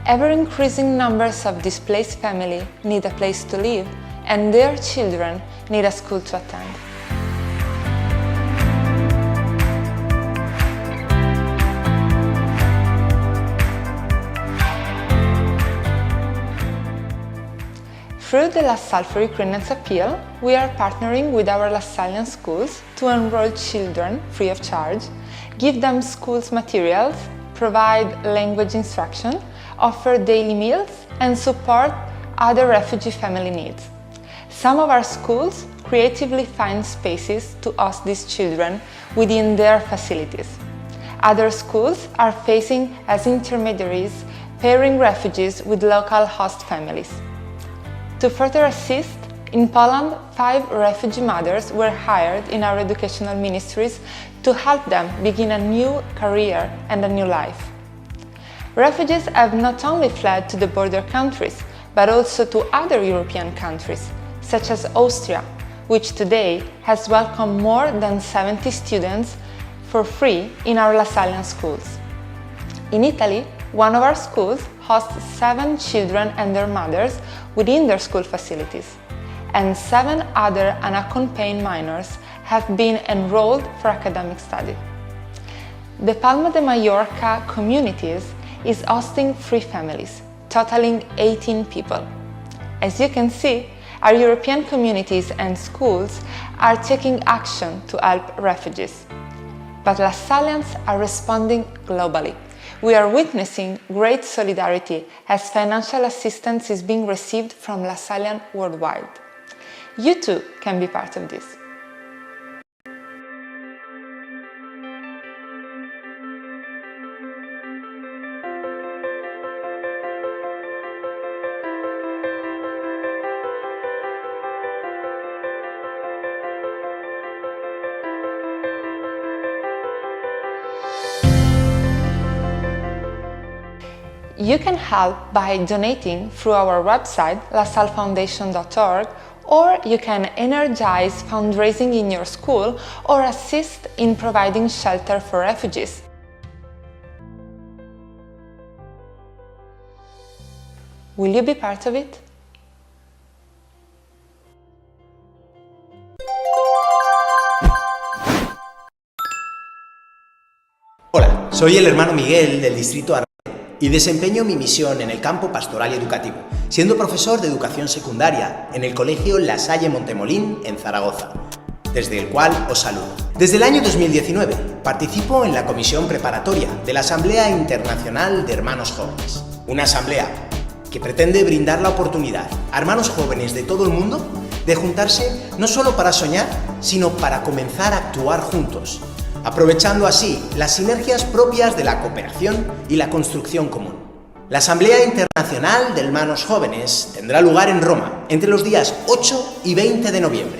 Ever-increasing numbers of displaced families need a place to live, and their children need a school to attend. Through the Lasalle for Ukrainians Appeal, we are partnering with our Lasallian schools to enroll children free of charge, give them schools materials, provide language instruction, offer daily meals, and support other refugee family needs. Some of our schools creatively find spaces to host these children within their facilities. Other schools are facing as intermediaries, pairing refugees with local host families. To further assist, in Poland, 5 refugee mothers were hired in our educational ministries to help them begin a new career and a new life. Refugees have not only fled to the border countries, but also to other European countries, such as Austria, which today has welcomed more than 70 students for free in our Lasallian schools. In Italy, one of our schools hosts 7 children and their mothers within their school facilities, and 7 other unaccompanied minors have been enrolled for academic study. The Palma de Mallorca communities is hosting 3 families, totaling 18 people. As you can see, our European communities and schools are taking action to help refugees. But Lasallians are responding globally. We are witnessing great solidarity as financial assistance is being received from Lasallian worldwide. You too can be part of this. You can help by donating through our website lasallefoundation.org, or you can energize fundraising in your school or assist in providing shelter for refugees. Will you be part of it? Hola, soy el hermano Miguel del distrito Arrate y desempeño mi misión en el campo pastoral y educativo, siendo profesor de educación secundaria en el colegio Lasallian Montemolín en Zaragoza, desde el cual os saludo. Desde el año 2019 participo en la comisión preparatoria de la Asamblea Internacional de Hermanos Jóvenes, una asamblea que pretende brindar la oportunidad a hermanos jóvenes de todo el mundo de juntarse no solo para soñar, sino para comenzar a actuar juntos, aprovechando así las sinergias propias de la cooperación y la construcción común. La Asamblea Internacional de Hermanos Jóvenes tendrá lugar en Roma entre los días 8 y 20 de noviembre.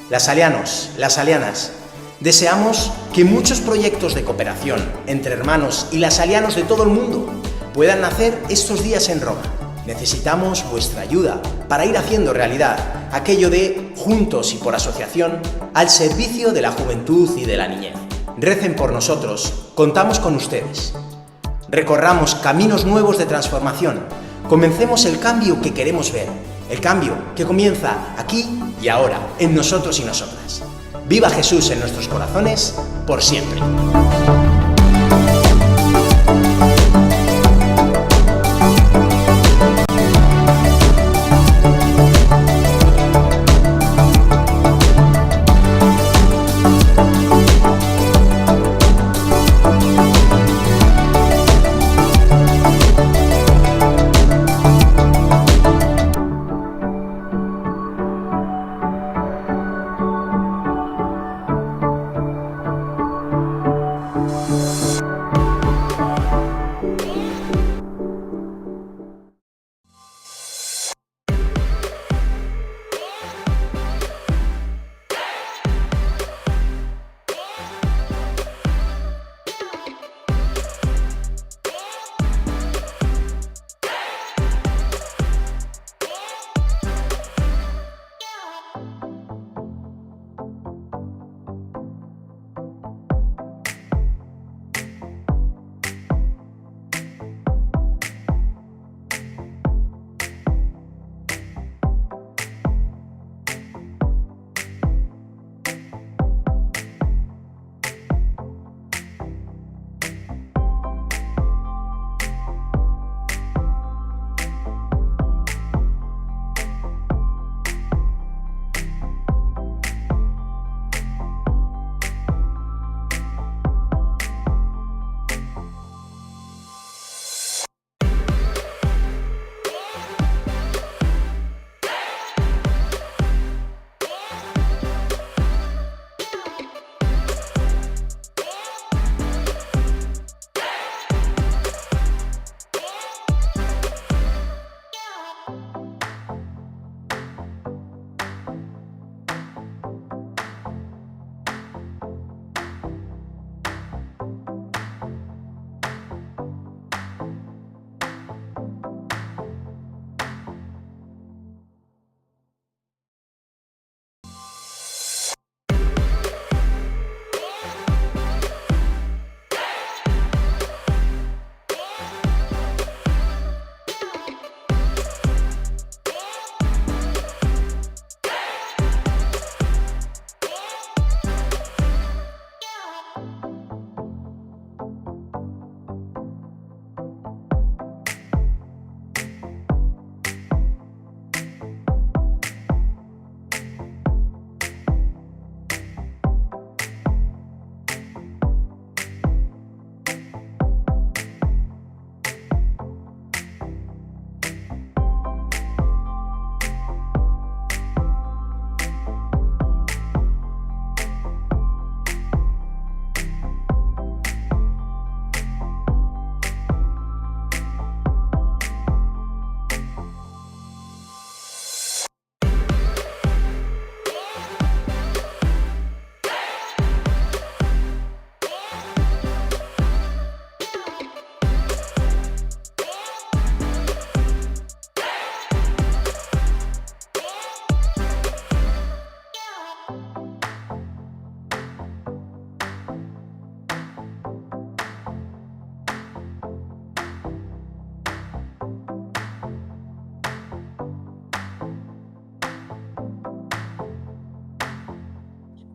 Lasallianos, lasallianas, deseamos que muchos proyectos de cooperación entre hermanos y lasallianos de todo el mundo puedan nacer estos días en Roma. Necesitamos vuestra ayuda para ir haciendo realidad aquello de juntos y por asociación al servicio de la juventud y de la niñez. Recen por nosotros, contamos con ustedes. Recorramos caminos nuevos de transformación. Comencemos el cambio que queremos ver, el cambio que comienza aquí y ahora, en nosotros y nosotras. Viva Jesús en nuestros corazones, por siempre.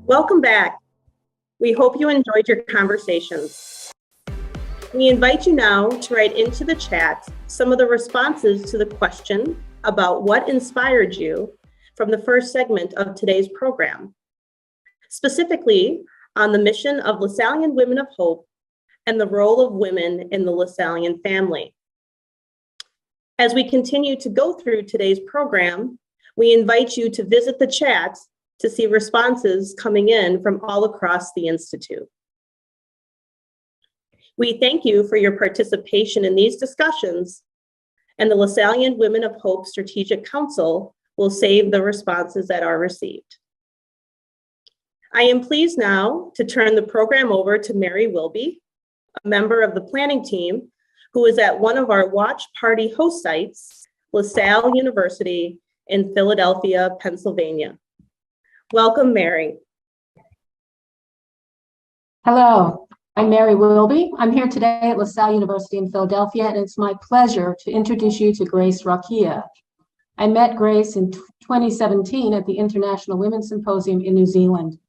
Welcome back. We hope you enjoyed your conversations. We invite you now to write into the chat some of the responses to the question about what inspired you from the first segment of today's program, specifically on the mission of Lasallian Women of Hope and the role of women in the Lasallian family. As we continue to go through today's program, we invite you to visit the chat to see responses coming in from all across the Institute. We thank you for your participation in these discussions, and the Lasallian Women of Hope Strategic Council will save the responses that are received. I am pleased now to turn the program over to Mary Wilby, a member of the planning team who is at one of our watch party host sites, LaSalle University in Philadelphia, Pennsylvania. Welcome, Mary. Hello. I'm Mary Wilby. I'm here today at LaSalle University in Philadelphia, and it's my pleasure to introduce you to Grace Rakia. I met Grace in 2017 at the International Women's Symposium in New Zealand.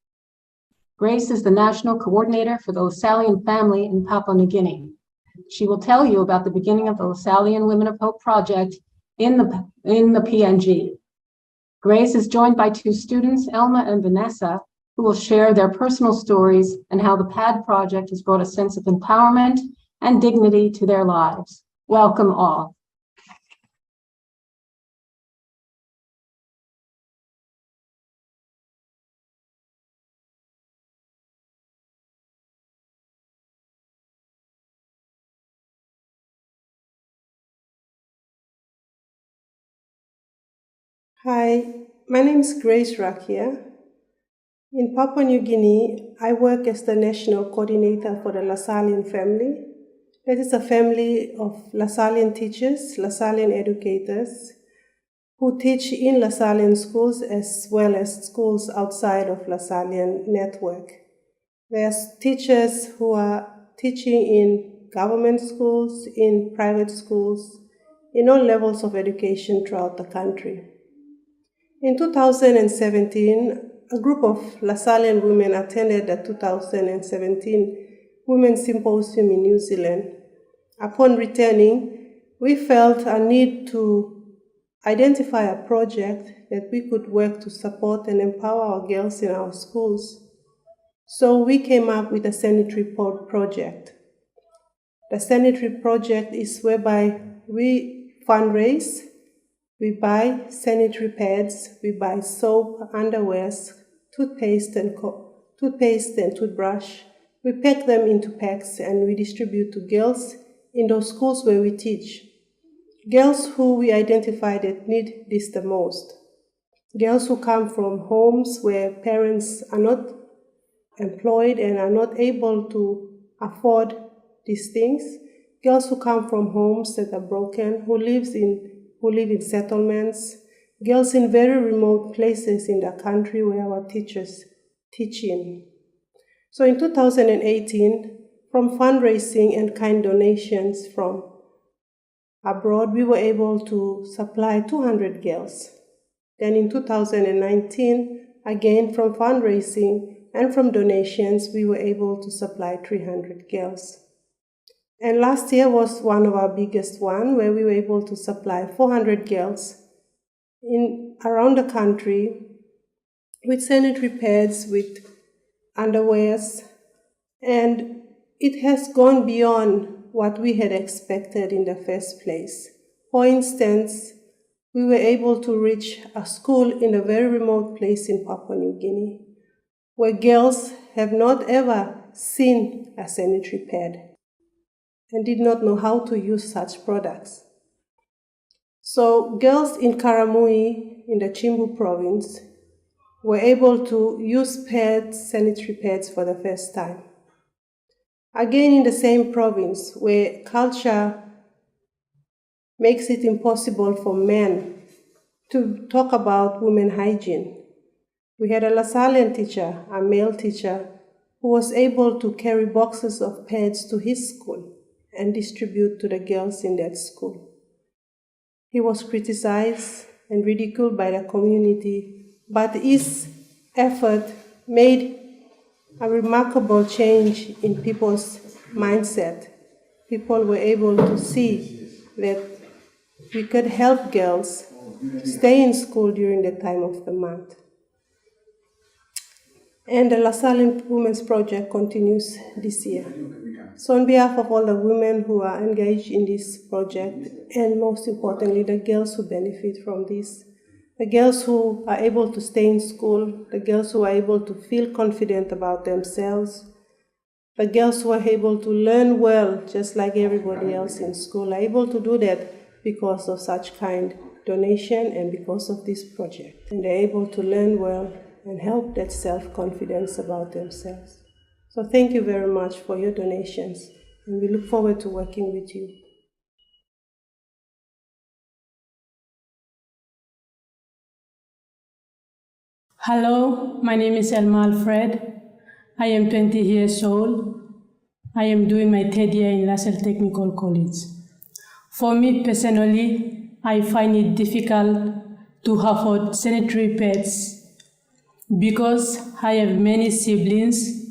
Grace is the National Coordinator for the Lasallian family in Papua New Guinea. She will tell you about the beginning of the Lasallian Women of Hope project in the PNG. Grace is joined by two students, Elma and Vanessa, who will share their personal stories and how the PAD project has brought a sense of empowerment and dignity to their lives. Welcome all. Hi, my name is Grace Rakia. In Papua New Guinea, I work as the National Coordinator for the Lasallian family. That is a family of Lasallian teachers, Lasallian educators, who teach in Lasallian schools as well as schools outside of Lasallian network. There's teachers who are teaching in government schools, in private schools, in all levels of education throughout the country. In 2017, a group of Lasallian women attended the 2017 Women's Symposium in New Zealand. Upon returning, we felt a need to identify a project that we could work to support and empower our girls in our schools. So we came up with a sanitary project. The sanitary project is whereby we fundraise. We buy sanitary pads, we buy soap, underwears, toothpaste and toothbrush. We pack them into packs and we distribute to girls in those schools where we teach. Girls who we identify that need this the most. Girls who come from homes where parents are not employed and are not able to afford these things. Girls who come from homes that are broken, who live in settlements, girls in very remote places in the country where our teachers teach in. So in 2018, from fundraising and kind donations from abroad, we were able to supply 200 girls. Then in 2019, again from fundraising and from donations, we were able to supply 300 girls. And last year was one of our biggest one, where we were able to supply 400 girls around the country with sanitary pads, with underwears, and it has gone beyond what we had expected in the first place. For instance, we were able to reach a school in a very remote place in Papua New Guinea, where girls have not ever seen a sanitary pad and did not know how to use such products. So girls in Karamui in the Chimbu province were able to use sanitary pads for the first time. Again in the same province where culture makes it impossible for men to talk about women hygiene. We had a Lasallian teacher, a male teacher, who was able to carry boxes of pads to his school and distribute to the girls in that school. He was criticized and ridiculed by the community, but his effort made a remarkable change in people's mindset. People were able to see that we could help girls stay in school during the time of the month. And the Lasallian Women's Project continues this year. So on behalf of all the women who are engaged in this project, and most importantly, the girls who benefit from this, the girls who are able to stay in school, the girls who are able to feel confident about themselves, the girls who are able to learn well, just like everybody else in school, are able to do that because of such kind donation and because of this project. And they're able to learn well and help that self-confidence about themselves. So thank you very much for your donations, and we look forward to working with you. Hello, my name is Elma Alfred. I am 20 years old. I am doing my third year in Lasalle Technical College. For me personally, I find it difficult to afford sanitary pads because I have many siblings.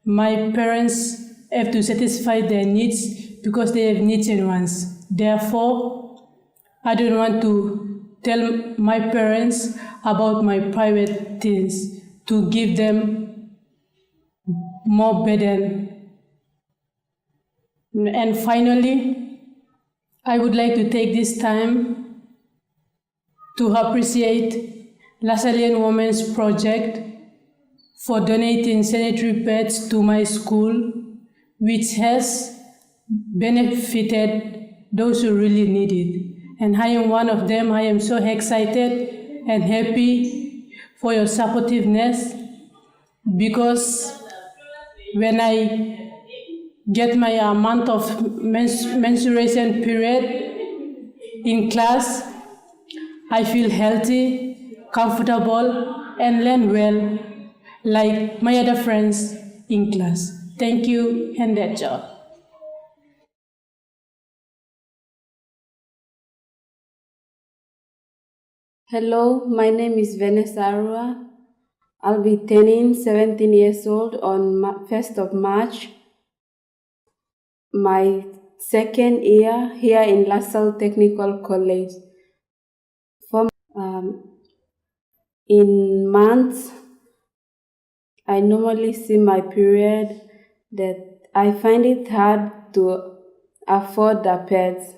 My parents have to satisfy their needs because they have needs and wants. Therefore, I don't want to tell my parents about my private things to give them more burden. And finally, I would like to take this time to appreciate Lasallian Women's Project for donating sanitary pads to my school, which has benefited those who really need it. And I am one of them. I am so excited and happy for your supportiveness, because when I get my month of menstruation period in class, I feel healthy, comfortable, and learn well, like my other friends in class. Thank you, and that's all. Hello, my name is Vanessa Arua. I'll be turning 17 years old on 1st of March. My second year here in Lasalle Technical College. In months, I normally see my period that I find it hard to afford the pads.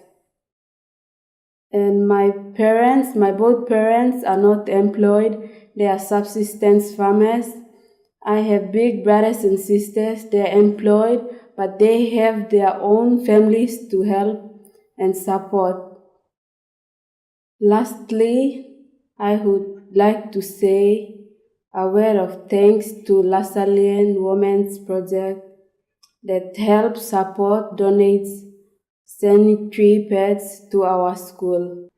And my both parents are not employed. They are subsistence farmers. I have big brothers and sisters. They are employed, but they have their own families to help and support. Lastly, I would like to say a word of thanks to Lasallian Women's Project that helps support, donates sanitary pads to our school.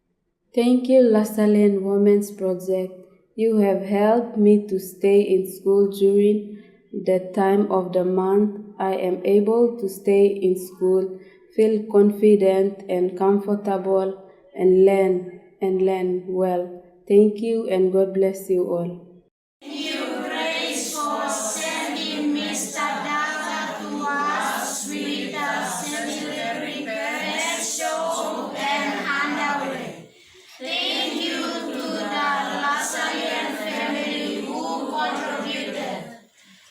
Thank you, Lasallian Women's Project. You have helped me to stay in school during the time of the month. I am able to stay in school, feel confident and comfortable, and learn well. Thank you, and God bless you all. Thank you, Grace, for sending Mr. Dava to us with the sanitary pads, soap, and underwear. Thank you to the Lasallian family who contributed.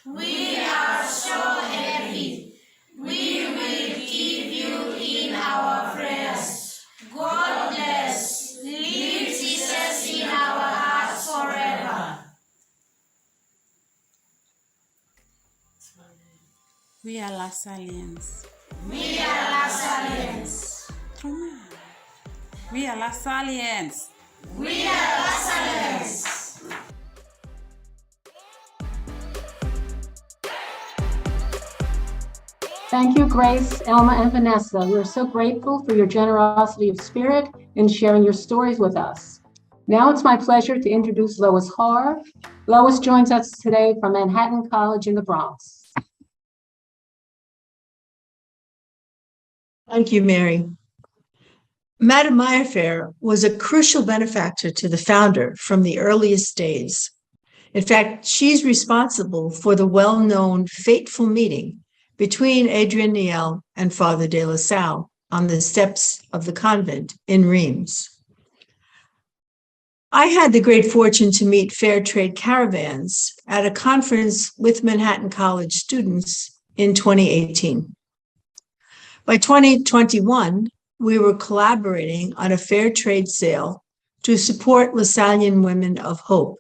We are so happy. We will keep you in our prayers. God bless. Leave Jesus in our hearts forever. We are Lasallians. We are Lasallians. Come on. We are Lasallians. We are Lasallians. Thank you, Grace, Elma, and Vanessa. We're so grateful for your generosity of spirit in sharing your stories with us. Now it's my pleasure to introduce Lois Harr. Lois joins us today from Manhattan College in the Bronx. Thank you, Mary. Madame Mayerfair was a crucial benefactor to the founder from the earliest days. In fact, she's responsible for the well-known fateful meeting between Adrian Niel and Father de La Salle on the steps of the convent in Reims. I had the great fortune to meet fair trade caravans at a conference with Manhattan College students in 2018. By 2021, we were collaborating on a fair trade sale to support Lasallian Women of Hope.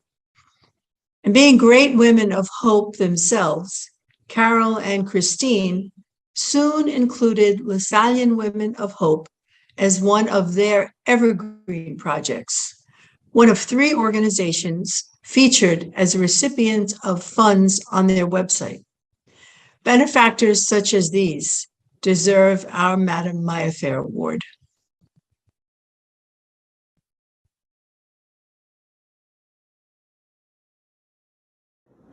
And being great women of hope themselves, Carol and Christine soon included Lasallian Women of Hope as one of their evergreen projects, one of 3 organizations featured as a recipient of funds on their website. Benefactors such as these deserve our Madame Maya Fair Award.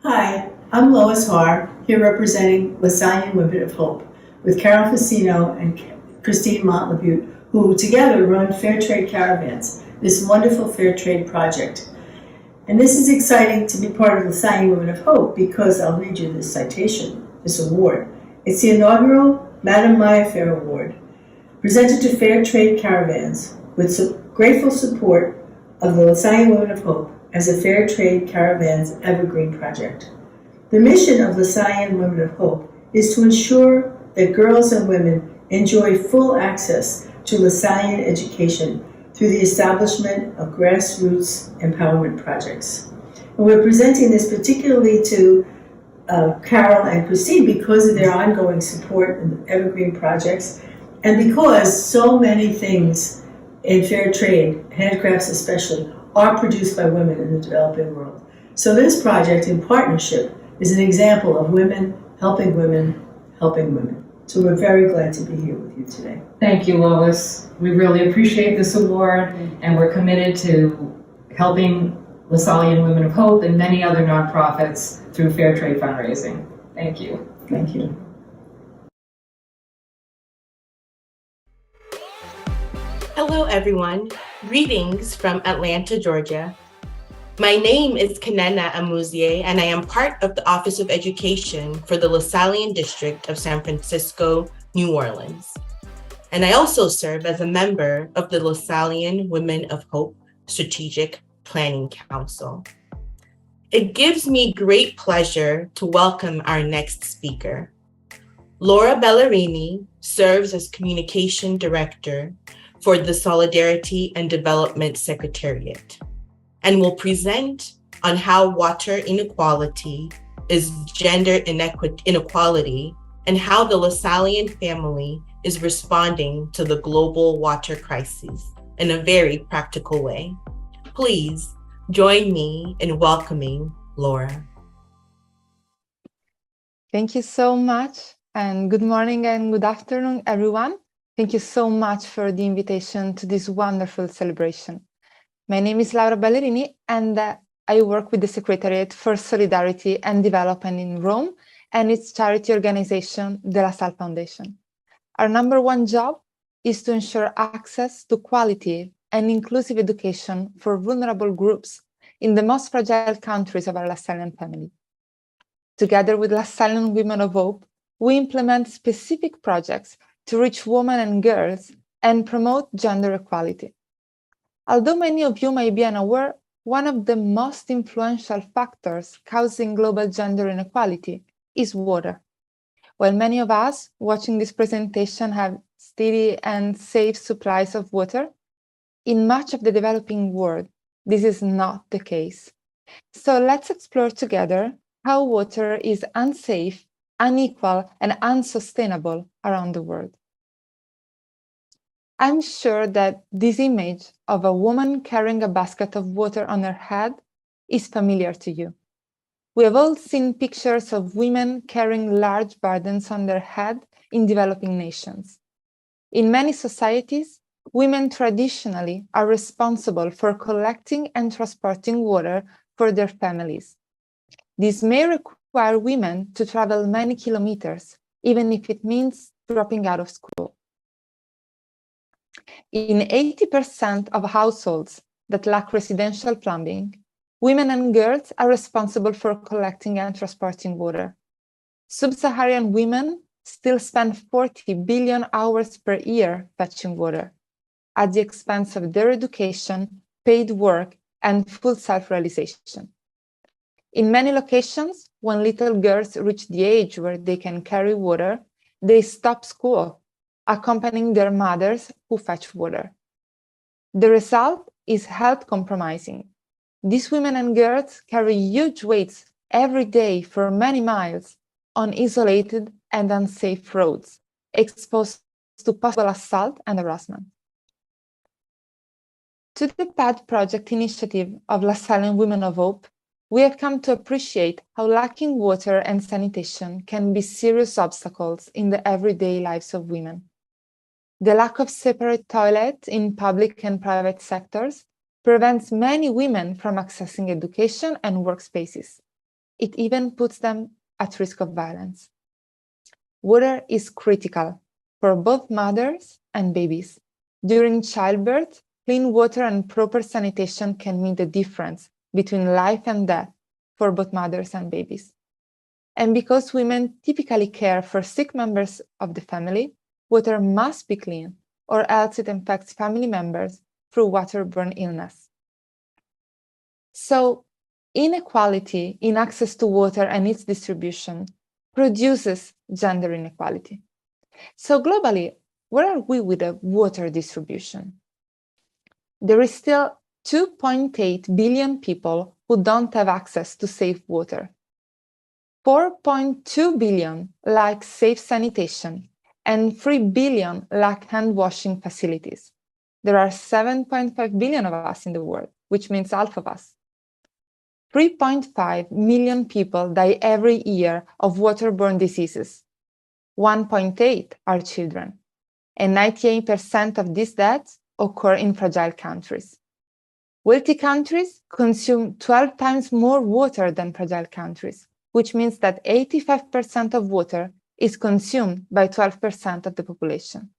Hi, I'm Lois Haar, here representing Lasallian Women of Hope, with Carol Facino and Christine Montlebute, who together run Fair Trade Caravans, this wonderful fair trade project. And this is exciting to be part of Lasallian Women of Hope because I'll read you this citation, this award. It's the inaugural Madame Maya Fair Award, presented to Fair Trade Caravans with grateful support of the Lasallian Women of Hope as a Fair Trade Caravans Evergreen Project. The mission of Lasallian Women of Hope is to ensure that girls and women enjoy full access to Lasallian education through the establishment of grassroots empowerment projects. And we're presenting this particularly to Carol and Christine because of their ongoing support in the Evergreen projects, and because so many things in fair trade, handicrafts especially, are produced by women in the developing world. So this project in partnership is an example of women helping women, helping women. So we're very glad to be here with you today. Thank you, Lois. We really appreciate this award, and we're committed to helping Lasallian Women of Hope and many other nonprofits through fair trade fundraising. Thank you. Thank you. Hello, everyone. Greetings from Atlanta, Georgia. My name is Kenena Amuzie, and I am part of the Office of Education for the Lasallian District of San Francisco, New Orleans. And I also serve as a member of the Lasallian Women of Hope Strategic Planning Council. It gives me great pleasure to welcome our next speaker. Laura Bellerini serves as Communication Director for the Solidarity and Development Secretariat and will present on how water inequality is gender inequality and how the Lasallian family is responding to the global water crisis in a very practical way. Please join me in welcoming Laura. Thank you so much, and good morning and good afternoon, everyone. Thank you so much for the invitation to this wonderful celebration. My name is Laura Ballerini, and I work with the Secretariat for Solidarity and Development in Rome and its charity organization, the LaSalle Foundation. Our number one job is to ensure access to quality and inclusive education for vulnerable groups in the most fragile countries of our Lasallian family. Together with Lasallian Women of Hope, we implement specific projects to reach women and girls and promote gender equality. Although many of you may be unaware, one of the most influential factors causing global gender inequality is water. While many of us watching this presentation have steady and safe supplies of water, in much of the developing world, this is not the case. So let's explore together how water is unsafe, unequal, and unsustainable around the world. I'm sure that this image of a woman carrying a basket of water on her head is familiar to you. We have all seen pictures of women carrying large burdens on their head in developing nations. In many societies, women traditionally are responsible for collecting and transporting water for their families. This may require women to travel many kilometers, even if it means dropping out of school. In 80% of households that lack residential plumbing, Women and girls are responsible for collecting and transporting water. Sub-Saharan women still spend 40 billion hours per year fetching water, at the expense of their education, paid work, and full self-realization. In many locations, when little girls reach the age where they can carry water, they stop school, accompanying their mothers who fetch water. The result is health compromising. These women and girls carry huge weights every day for many miles on isolated and unsafe roads, exposed to possible assault and harassment. To the PAD project initiative of Lasallian Women of Hope, we have come to appreciate how lacking water and sanitation can be serious obstacles in the everyday lives of women. The lack of separate toilets in public and private sectors prevents many women from accessing education and workspaces. It even puts them at risk of violence. Water is critical for both mothers and babies. During childbirth, clean water and proper sanitation can mean the difference between life and death for both mothers and babies. And because women typically care for sick members of the family, water must be clean, or else it infects family members through waterborne illness. So, inequality in access to water and its distribution produces gender inequality. So globally, where are we with the water distribution? There is still 2.8 billion people who don't have access to safe water. 4.2 billion lack safe sanitation, and 3 billion lack hand-washing facilities. There are 7.5 billion of us in the world, which means half of us. 3.5 million people die every year of waterborne diseases. 1.8 are children, and 98% of these deaths occur in fragile countries. Wealthy countries consume 12 times more water than fragile countries, which means that 85% of water is consumed by 12% of the population.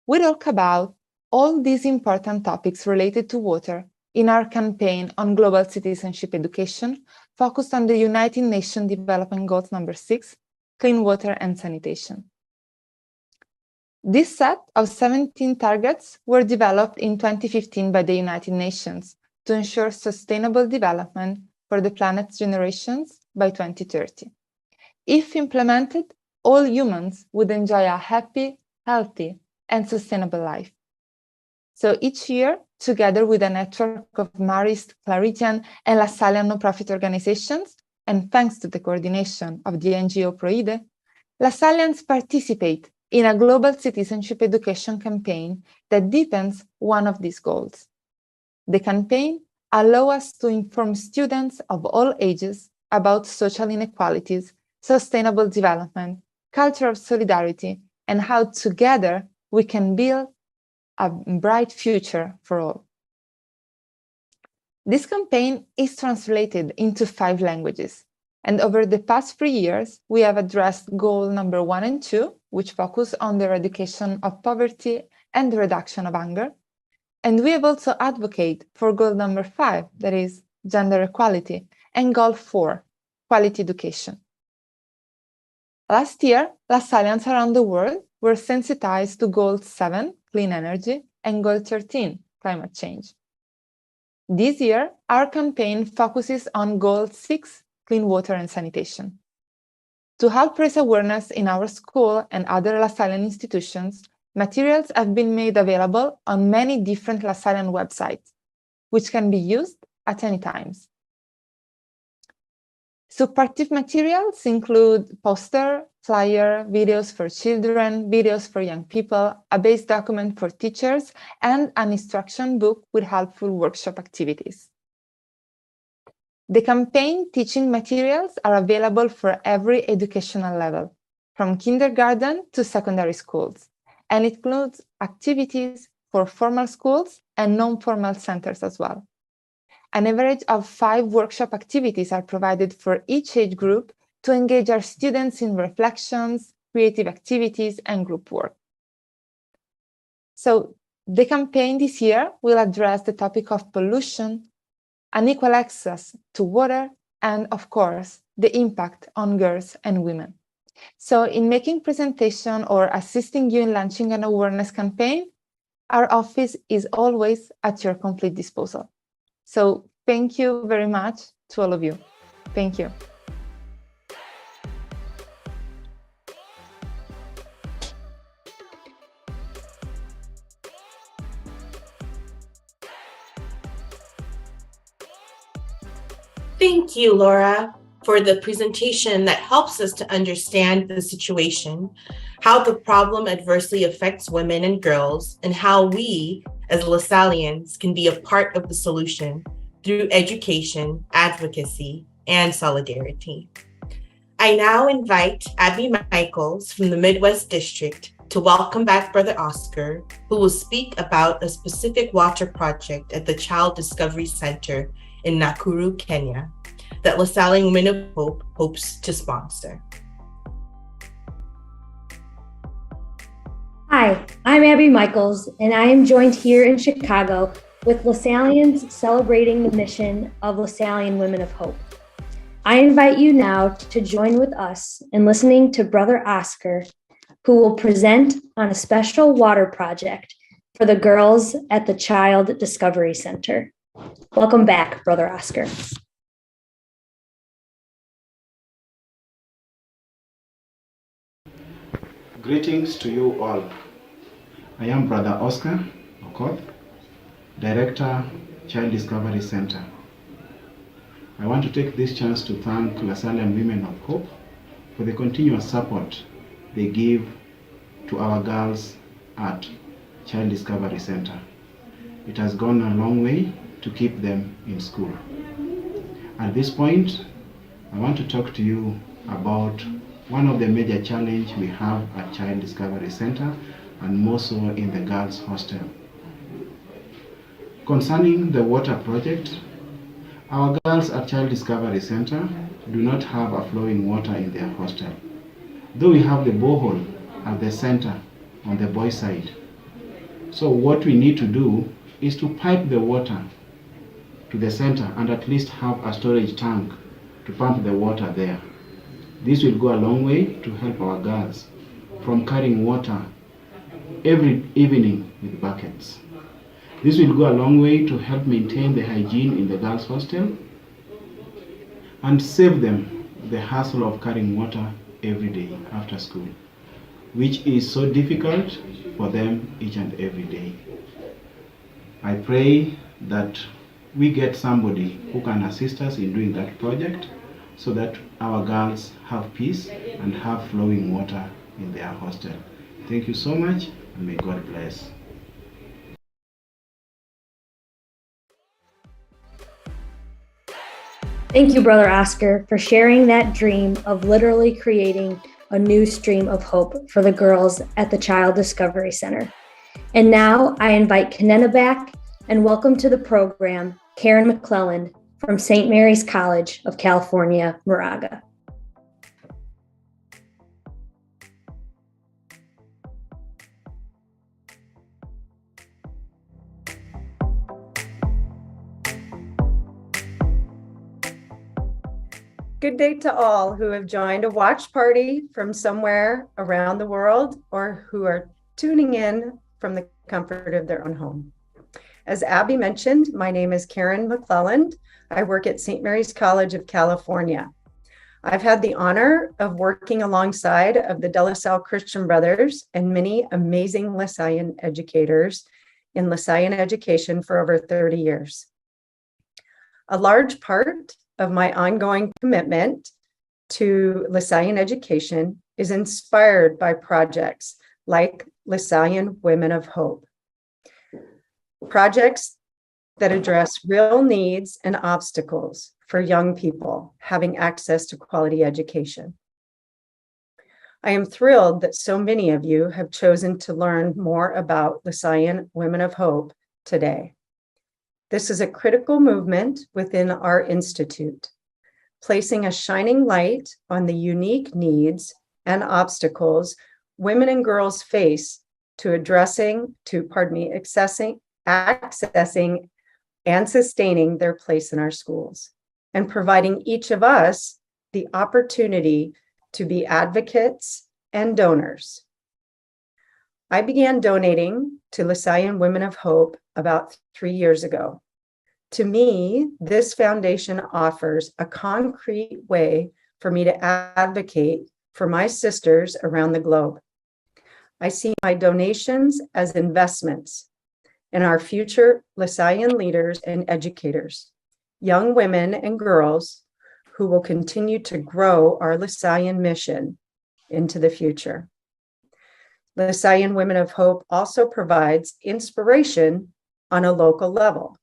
We talk about all these important topics related to water in our campaign on global citizenship education, focused on the United Nations Development Goals number 6, clean water and sanitation. This set of 17 targets were developed in 2015 by the United Nations to ensure sustainable development for the planet's generations by 2030. If implemented, all humans would enjoy a happy, healthy, and sustainable life. So each year, together with a network of Marist, Claritian, and Lasallian nonprofit organizations, and thanks to the coordination of the NGO ProIDE, Lasallians participate in a global citizenship education campaign that deepens one of these goals. The campaign allows us to inform students of all ages about social inequalities, sustainable development, culture of solidarity, and how together we can build a bright future for all. This campaign is translated into 5 languages, and over the past 3 years, we have addressed goal number 1 and 2, which focus on the eradication of poverty and the reduction of hunger. And we have also advocated for goal number 5, that is gender equality, and goal 4, quality education. Last year, Lasallians around the world were sensitized to goal 7, clean energy, and goal 13, climate change. This year, our campaign focuses on goal 6, clean water and sanitation. To help raise awareness in our school and other Lasallian institutions, materials have been made available on many different Lasallian websites, which can be used at any time. Supportive materials include poster, flyer, videos for children, videos for young people, a base document for teachers, and an instruction book with helpful workshop activities. The campaign teaching materials are available for every educational level, from kindergarten to secondary schools, and it includes activities for formal schools and non-formal centers as well. An average of 5 workshop activities are provided for each age group to engage our students in reflections, creative activities, and group work. So the campaign this year will address the topic of pollution unequal access to water, and of course, the impact on girls and women. So in making presentation or assisting you in launching an awareness campaign, our office is always at your complete disposal. So thank you very much to all of you. Thank you. Thank you, Laura, for the presentation that helps us to understand the situation, how the problem adversely affects women and girls, and how we, as Lasallians, can be a part of the solution through education, advocacy, and solidarity. I now invite Abby Michaels from the Midwest District to welcome back Brother Oscar, who will speak about a specific water project at the Child Discovery Center in Nakuru, Kenya, that Lasallian Women of Hope hopes to sponsor. Hi, I'm Abby Michaels, and I am joined here in Chicago with Lasallians celebrating the mission of Lasallian Women of Hope. I invite you now to join with us in listening to Brother Oscar, who will present on a special water project for the girls at the Child Discovery Center. Welcome back, Brother Oscar. Greetings to you all. I am Brother Oscar Okoth, Director, Child Discovery Center. I want to take this chance to thank Lasallian Women of Hope for the continuous support they give to our girls at Child Discovery Center. It has gone a long way to keep them in school. At this point, I want to talk to you about one of the major challenges we have at Child Discovery Center, and more so in the girls' hostel. Concerning the water project, our girls at Child Discovery Center do not have a flowing water in their hostel. Though we have the borehole at the center on the boys' side. So what we need to do is to pipe the water to the center and at least have a storage tank to pump the water there. This will go a long way to help our girls from carrying water every evening with buckets. This will go a long way to help maintain the hygiene in the girls' hostel and save them the hassle of carrying water every day after school, which is so difficult for them each and every day. I pray that we get somebody who can assist us in doing that project so that our girls have peace and have flowing water in their hostel. Thank you so much, and may God bless. Thank you, Brother Oscar, for sharing that dream of literally creating a new stream of hope for the girls at the Child Discovery Center. And now I invite Kanena back and welcome to the program Karen McClelland from St. Mary's College of California, Moraga. Good day to all who have joined a watch party from somewhere around the world or who are tuning in from the comfort of their own home. As Abby mentioned, my name is Karen McClelland. I work at St. Mary's College of California. I've had the honor of working alongside of the De La Salle Christian Brothers and many amazing Lasallian educators in Lasallian education for over 30 years. A large part of my ongoing commitment to Lasallian education is inspired by projects like Lasallian Women of Hope. Projects that address real needs and obstacles for young people having access to quality education. I am thrilled that so many of you have chosen to learn more about Lasallian Women of Hope today. This is a critical movement within our institute, placing a shining light on the unique needs and obstacles women and girls face to accessing and sustaining their place in our schools, and providing each of us the opportunity to be advocates and donors. I began donating to Lasallian Women of Hope about 3 years ago. To me, this foundation offers a concrete way for me to advocate for my sisters around the globe. I see my donations as investments in our future Lasallian leaders and educators, young women and girls who will continue to grow our Lasallian mission into the future. Lasallian Women of Hope also provides inspiration on a local level.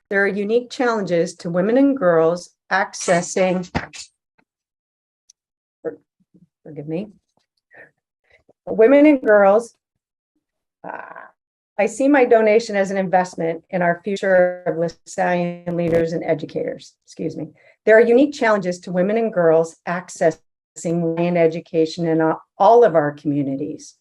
There are unique challenges to women and girls accessing, forgive me, women and girls. I see my donation as an investment in our future of Lasallian leaders and educators. Excuse me. There are unique challenges to women and girls accessing education in all of our communities.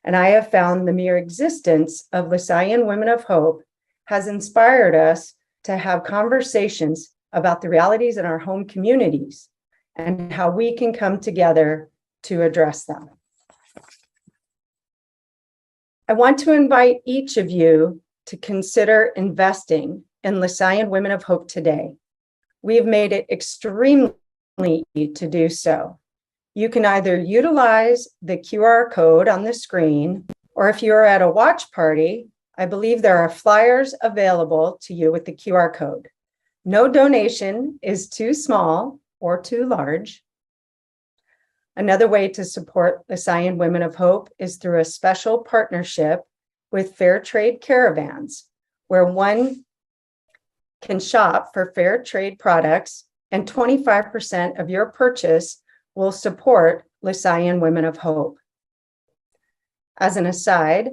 And I have found the mere existence of Lasallian Women of Hope has inspired us to have conversations about the realities in our home communities and how we can come together to address them. I want to invite each of you to consider investing in Lasallian Women of Hope today. We have made it extremely easy to do so. You can either utilize the QR code on the screen, or if you're at a watch party, I believe there are flyers available to you with the QR code. No donation is too small or too large. Another way to support Lasallian Women of Hope is through a special partnership with Fair Trade Caravans, where one can shop for fair trade products and 25% of your purchase will support Lasallian Women of Hope. As an aside,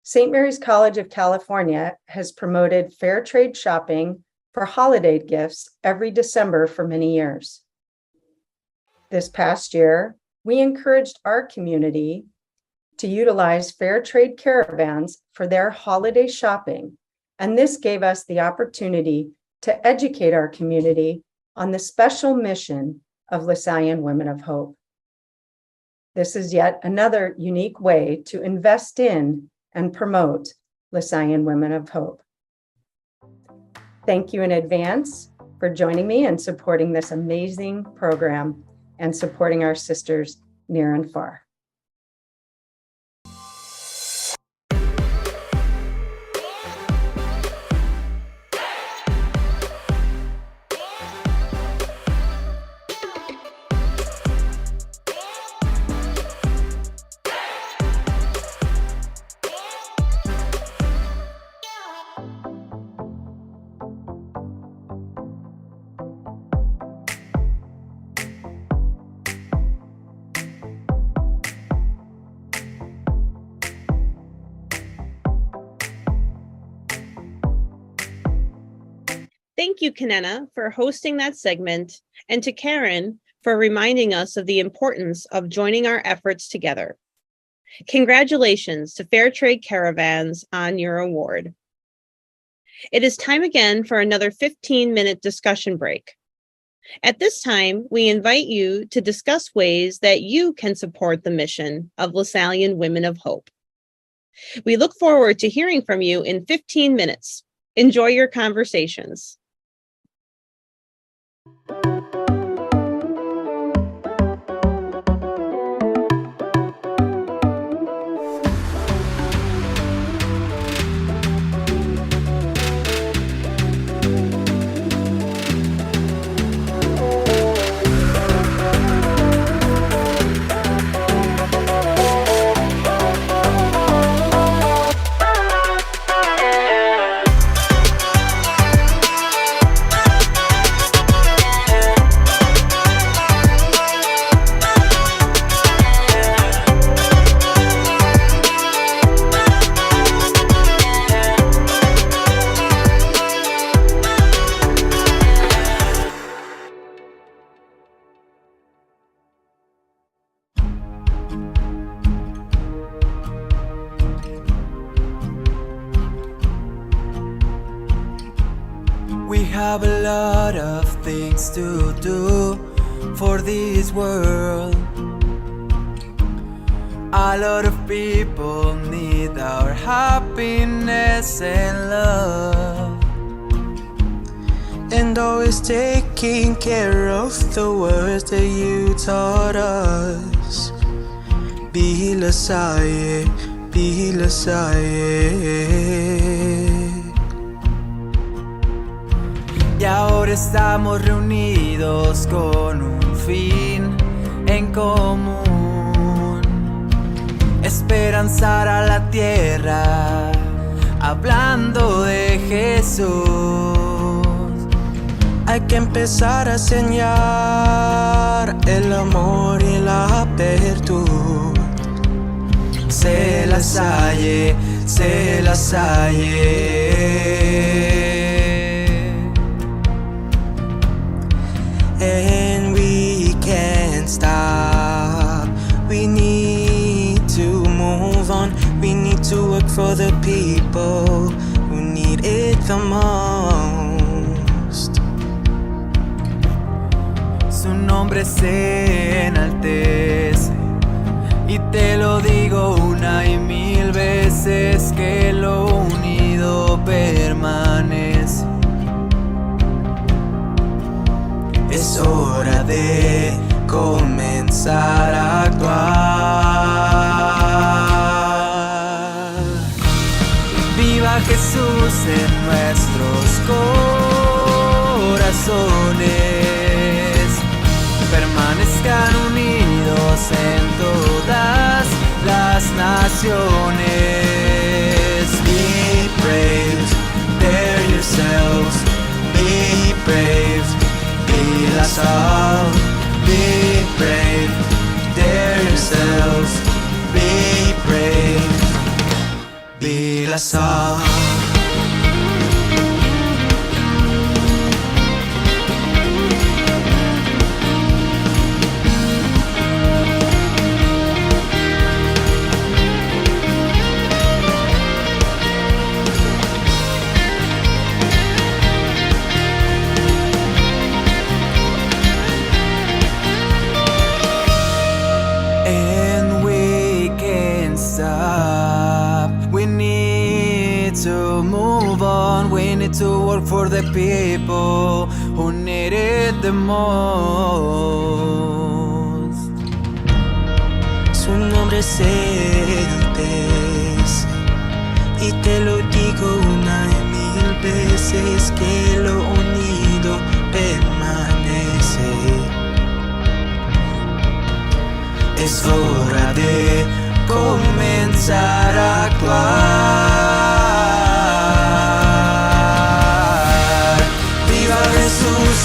St. Mary's College of California has promoted fair trade shopping for holiday gifts every December for many years. This past year, we encouraged our community to utilize fair trade caravans for their holiday shopping, and this gave us the opportunity to educate our community on the special mission of Lasallian Women of Hope. This is yet another unique way to invest in and promote Lasallian Women of Hope. Thank you in advance for joining me and supporting this amazing program and supporting our sisters near and far. Thank you, Kanena, for hosting that segment, and to Karen for reminding us of the importance of joining our efforts together. Congratulations to Fair Trade Caravans on your award. It is time again for another 15-minute discussion break. At this time, we invite you to discuss ways that you can support the mission of Lasallian Women of Hope. We look forward to hearing from you in 15 minutes. Enjoy your conversations. have a lot of things to do for this world. A lot of people need our happiness and love, and always taking care of the words that you taught us. Be Lasalle, be Lasalle. Y ahora estamos reunidos con un fin en común: esperanzar a la tierra, hablando de Jesús. Hay que empezar a enseñar el amor y la virtud. Se Lasalle, se Lasalle. And we can't stop. We need to move on. We need to work for the people who need it the most. Su nombre se enaltece, y te lo digo una y mil veces, que lo unido permanece. Es hora de comenzar a actuar. Viva Jesús en nuestros corazones. Permanezcan unidos en todas las naciones. Be brave, dare yourselves. Be brave. Be Lasalle, be brave, dare yourselves, be brave, be Lasalle. To work for the people who need it the most. Su nombre se enaltece, y te lo digo una y mil veces, que lo unido permanece. Es hora de comenzar a actuar.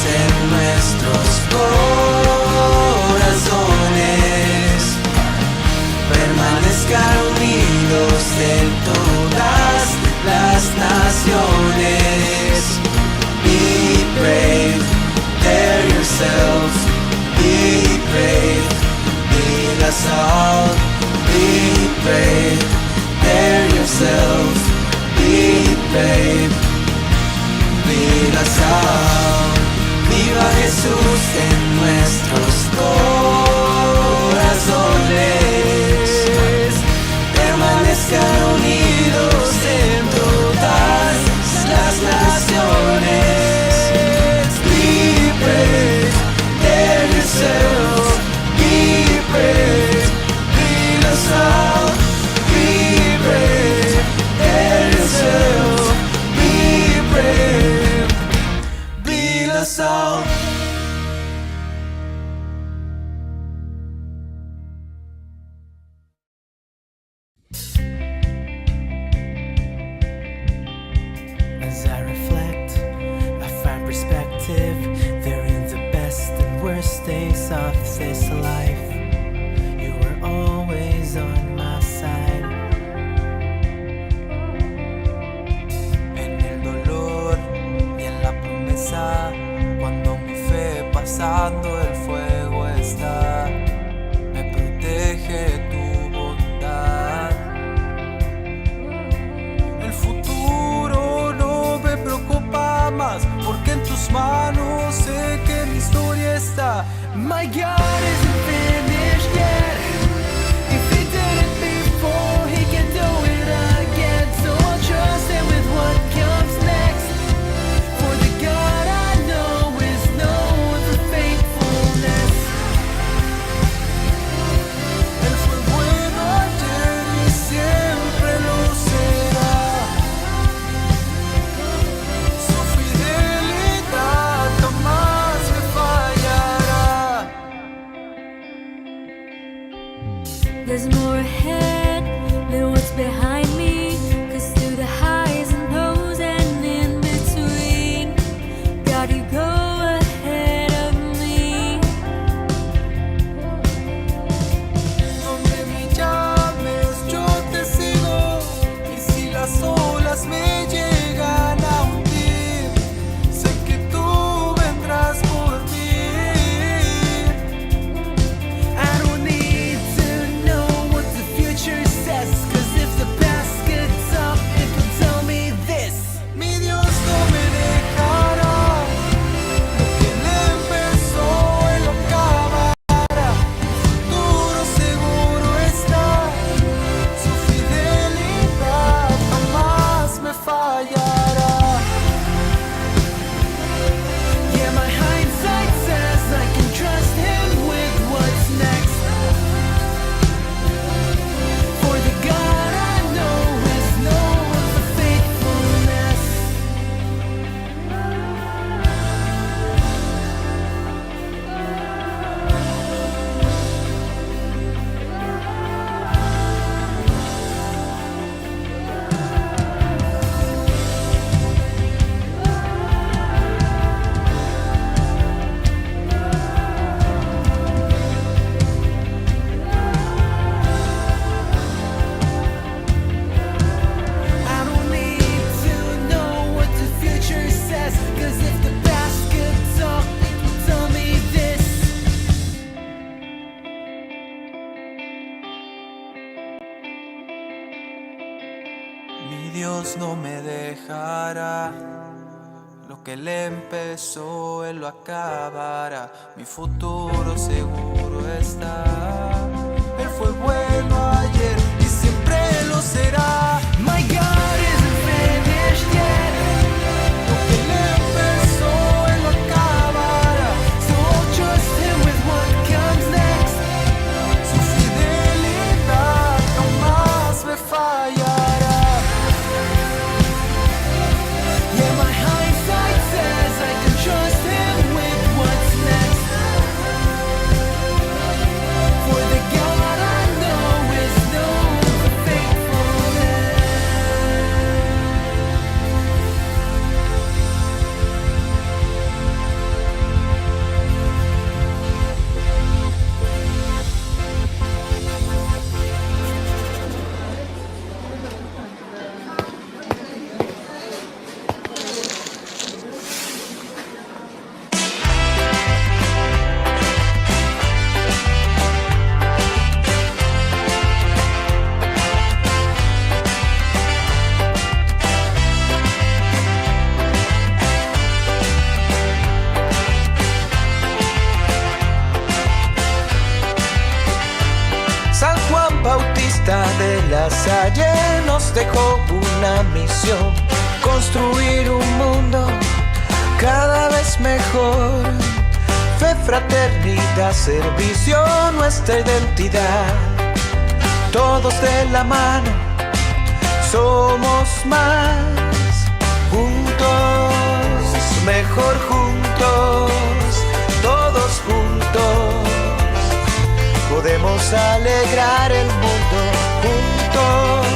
En nuestros corazones, permanezcan unidos en todas las naciones. Be brave, dare yourselves. Be brave, be Lasalle. Be brave, dare yourselves. Be brave, be Lasalle. Viva Jesús en nuestros corazones. Permanezcan unidos en todas las naciones. Be brave, dare yourself. Be brave, be Lasalle. Be brave, dare yourself. Be brave, que en tus manos, sé que mi historia está. My God isn't finished yet. If he did it before, he can do it again. So I'll trust him with what comes next. For the God I know is known for faithfulness. Él fue bueno ayer y siempre lo será. Su fidelidad jamás me fallará. There's more ahead than what's behind me, 'cause through the highs and lows and in between, God, you go ahead of me. Donde me llames yo te sigo, y si las olas me llegan a hundir, sé que tú vendrás por mí. I don't need to know what the future says, 'cause if the past gets up, it will tell me this. Mi Dios no me dejará, lo que Él empezó, Él lo acabará. Futuro seguro está, su fidelidad jamás me fallará. Yeah, my hindsight says I can trust him with what's next. For the God I know is known for faithfulness. I don't need to know what the future says, 'cause if the past could talk, it would tell me this. Mi Dios no me dejará, lo que Él empezó, Él lo acabará. Mi futuro seguro está. Él fue bueno ayer y siempre lo será. My God isn't finished yet. Lo que Él empezó, Él lo acabará. So I'll trust him with what comes next. Su fidelidad jamás me fallará. Yeah, my hindsight says I can trust him with what's next. For the God I know is known for faithfulness. San Juan Bautista de la Salle nos dejó una misión: construir un mundo cada vez mejor. Fe, fraternidad, servicio, nuestra identidad. Todos de la mano, somos más. Juntos, mejor juntos, todos juntos. Podemos alegrar el mundo. Juntos,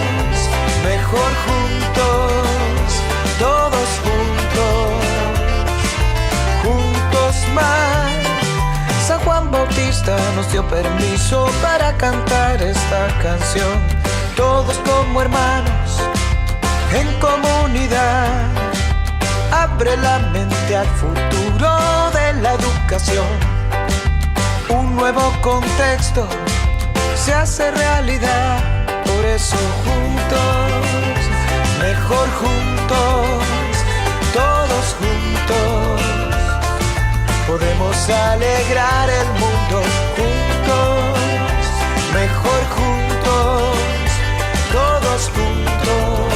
mejor juntos, todos juntos. Juntos más. San Juan Bautista nos dio permiso para cantar esta canción. Todos como hermanos, en comunidad. Abre la mente al futuro de la educación. Un nuevo contexto se hace realidad. Por eso juntos, mejor juntos, todos juntos. alegrar el mundo juntos, mejor juntos, todos juntos,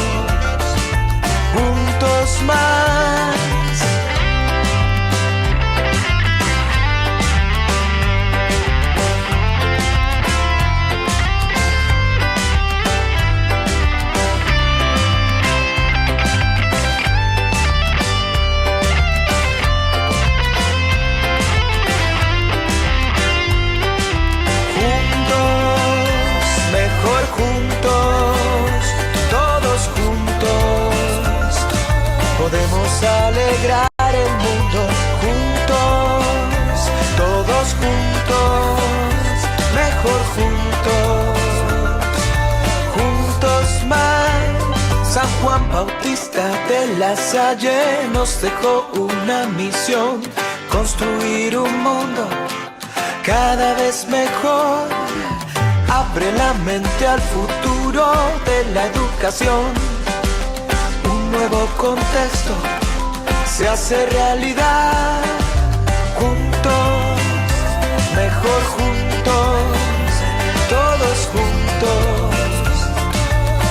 juntos más. Podemos alegrar el mundo juntos, todos juntos, mejor juntos, juntos más. San Juan Bautista de la Salle nos dejó una misión: construir un mundo cada vez mejor. Abre la mente al futuro de la educación. Nuevo contexto se hace realidad, juntos, mejor juntos, todos juntos,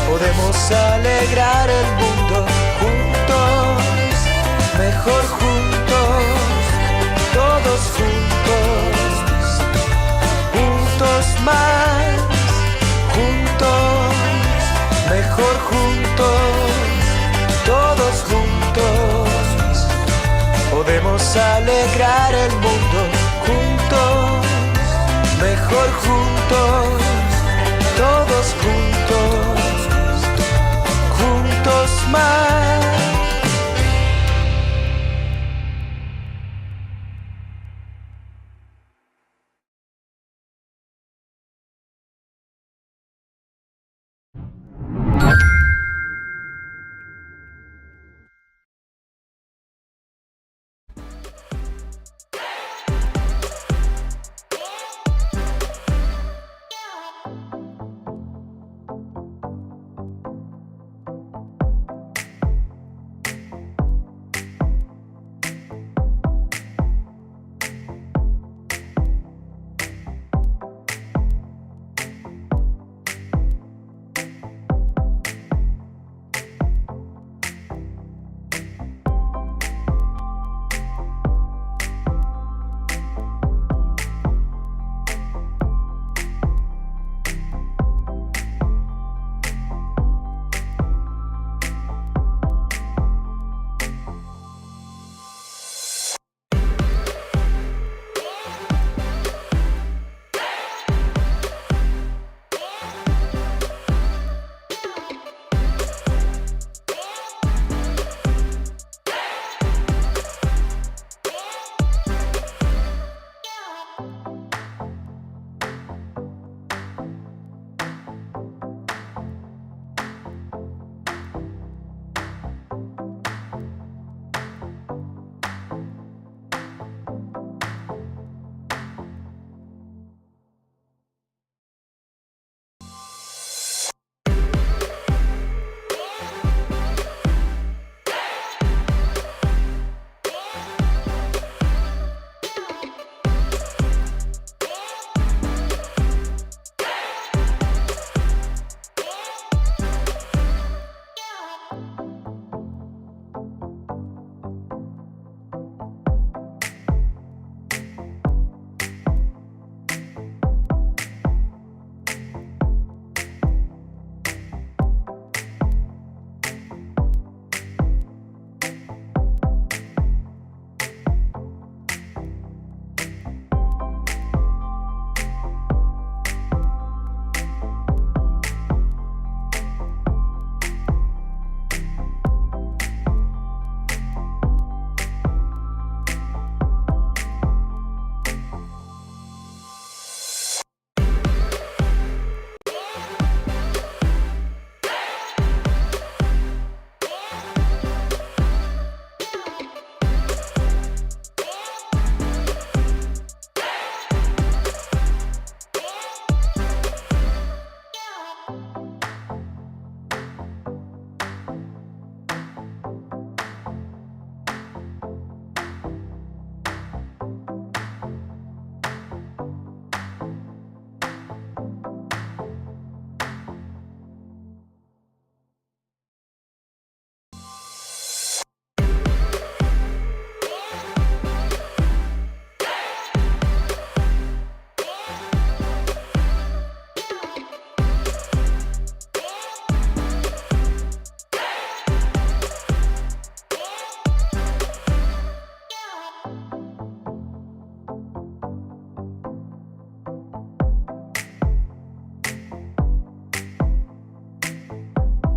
podemos alegrar el mundo juntos, mejor juntos, todos juntos, juntos más, juntos, mejor juntos, todos juntos, podemos alegrar el mundo juntos, mejor juntos, todos juntos, juntos más.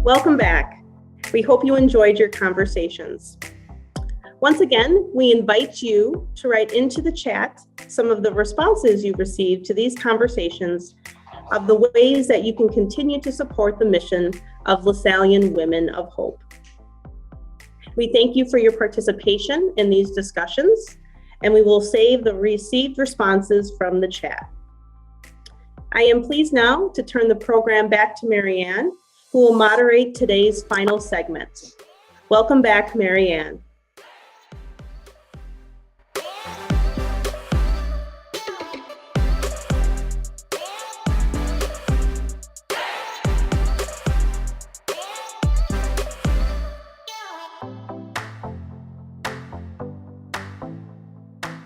Welcome back. We hope you enjoyed your conversations. Once again, we invite you to write into the chat some of the responses you've received to these conversations of the ways that you can continue to support the mission of Lasallian Women of Hope. We thank you for your participation in these discussions, and we will save the received responses from the chat. I am pleased now to turn the program back to Marianne, who will moderate today's final segment. Welcome back, Marianne.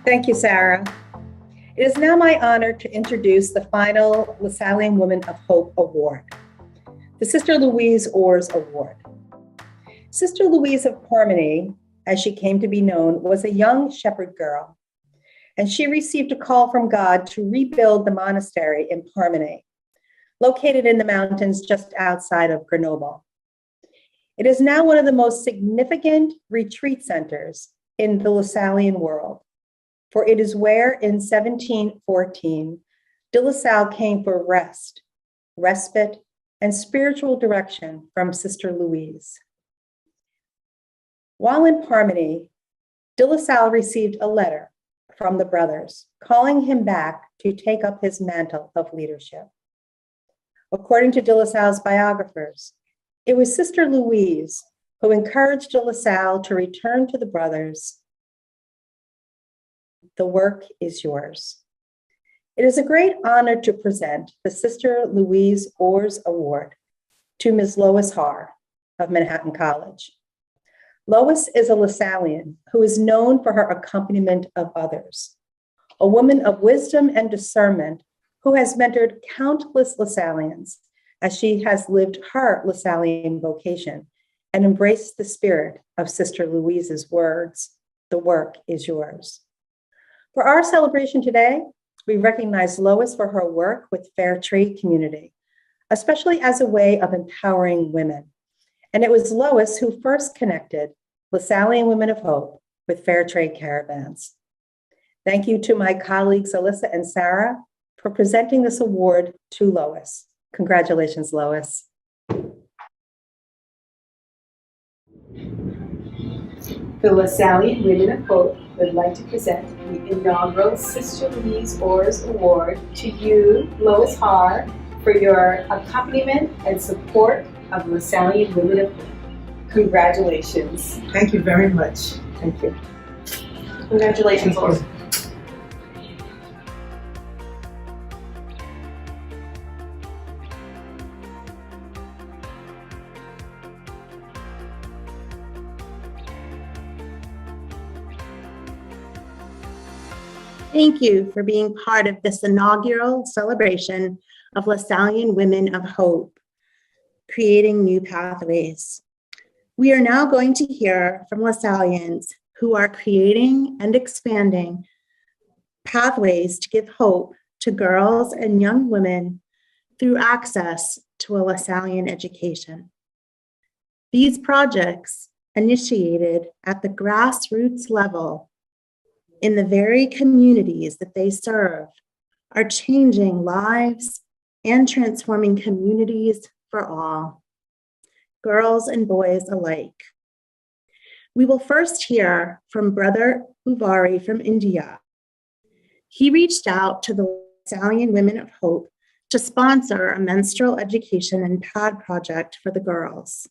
Thank you, Sarah. It is now my honor to introduce the final Lasallian Women of Hope Award, the Sister Louise Orrs Award. Sister Louise of Parmeny, as she came to be known, was a young shepherd girl, and she received a call from God to rebuild the monastery in Parmeny, located in the mountains just outside of Grenoble. It is now one of the most significant retreat centers in the Lasallian world, for it is where in 1714, de La Salle came for rest, respite, and spiritual direction from Sister Louise. While in Parmeny, de La Salle received a letter from the brothers calling him back to take up his mantle of leadership. According to de La Salle's biographers, it was Sister Louise who encouraged de La Salle to return to the brothers. The work is yours. It is a great honor to present the Sister Louise Orrs Award to Ms. Lois Haar of Manhattan College. Lois is a Lasallian who is known for her accompaniment of others, a woman of wisdom and discernment who has mentored countless Lasallians as she has lived her Lasallian vocation and embraced the spirit of Sister Louise's words, "The work is yours." For our celebration today, we recognize Lois for her work with fair trade community, especially as a way of empowering women. And it was Lois who first connected Lasallian Women of Hope with fair trade caravans. Thank you to my colleagues Alyssa and Sarah for presenting this award to Lois. Congratulations, Lois. The Lasallian Women of Hope would like to present the inaugural Sister Louise Orrs Award to you, Lois Haar, for your accompaniment and support of Lasallian Women of Hope. Congratulations. Thank you very much. Thank you. Congratulations, Lois. Thank you for being part of this inaugural celebration of Lasallian Women of Hope, creating new pathways. We are now going to hear from Lasallians who are creating and expanding pathways to give hope to girls and young women through access to a Lasallian education. These projects, initiated at the grassroots level in the very communities that they serve, are changing lives and transforming communities for all, girls and boys alike. We will first hear from Brother Uvari from India. He reached out to the Lasallian Women of Hope to sponsor a menstrual education and pad project for the girls,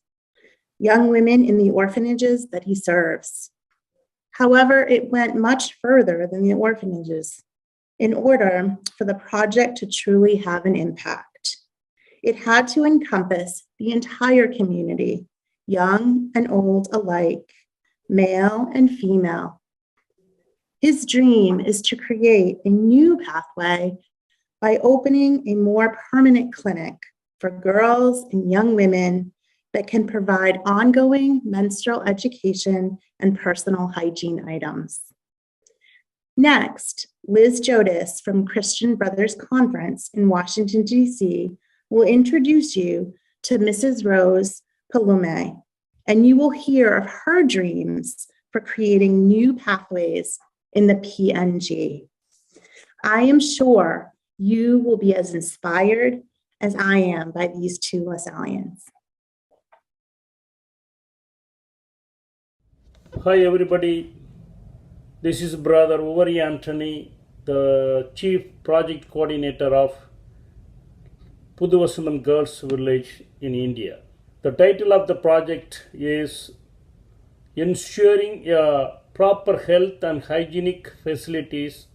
young women in the orphanages that he serves. However, it went much further than the orphanages in order for the project to truly have an impact. It had to encompass the entire community, young and old alike, male and female. His dream is to create a new pathway by opening a more permanent clinic for girls and young women that can provide ongoing menstrual education and personal hygiene items. Next, Liz Jodis from Christian Brothers Conference in Washington, D.C. will introduce you to Mrs. Rose Palume, and you will hear of her dreams for creating new pathways in the PNG. I am sure you will be as inspired as I am by these two Lasallians. Hi everybody, this is Brother Uvary Anthony, the Chief Project Coordinator of Puduvasandam Girls Village in India. The title of the project is Ensuring a Proper Health and Hygienic Facilities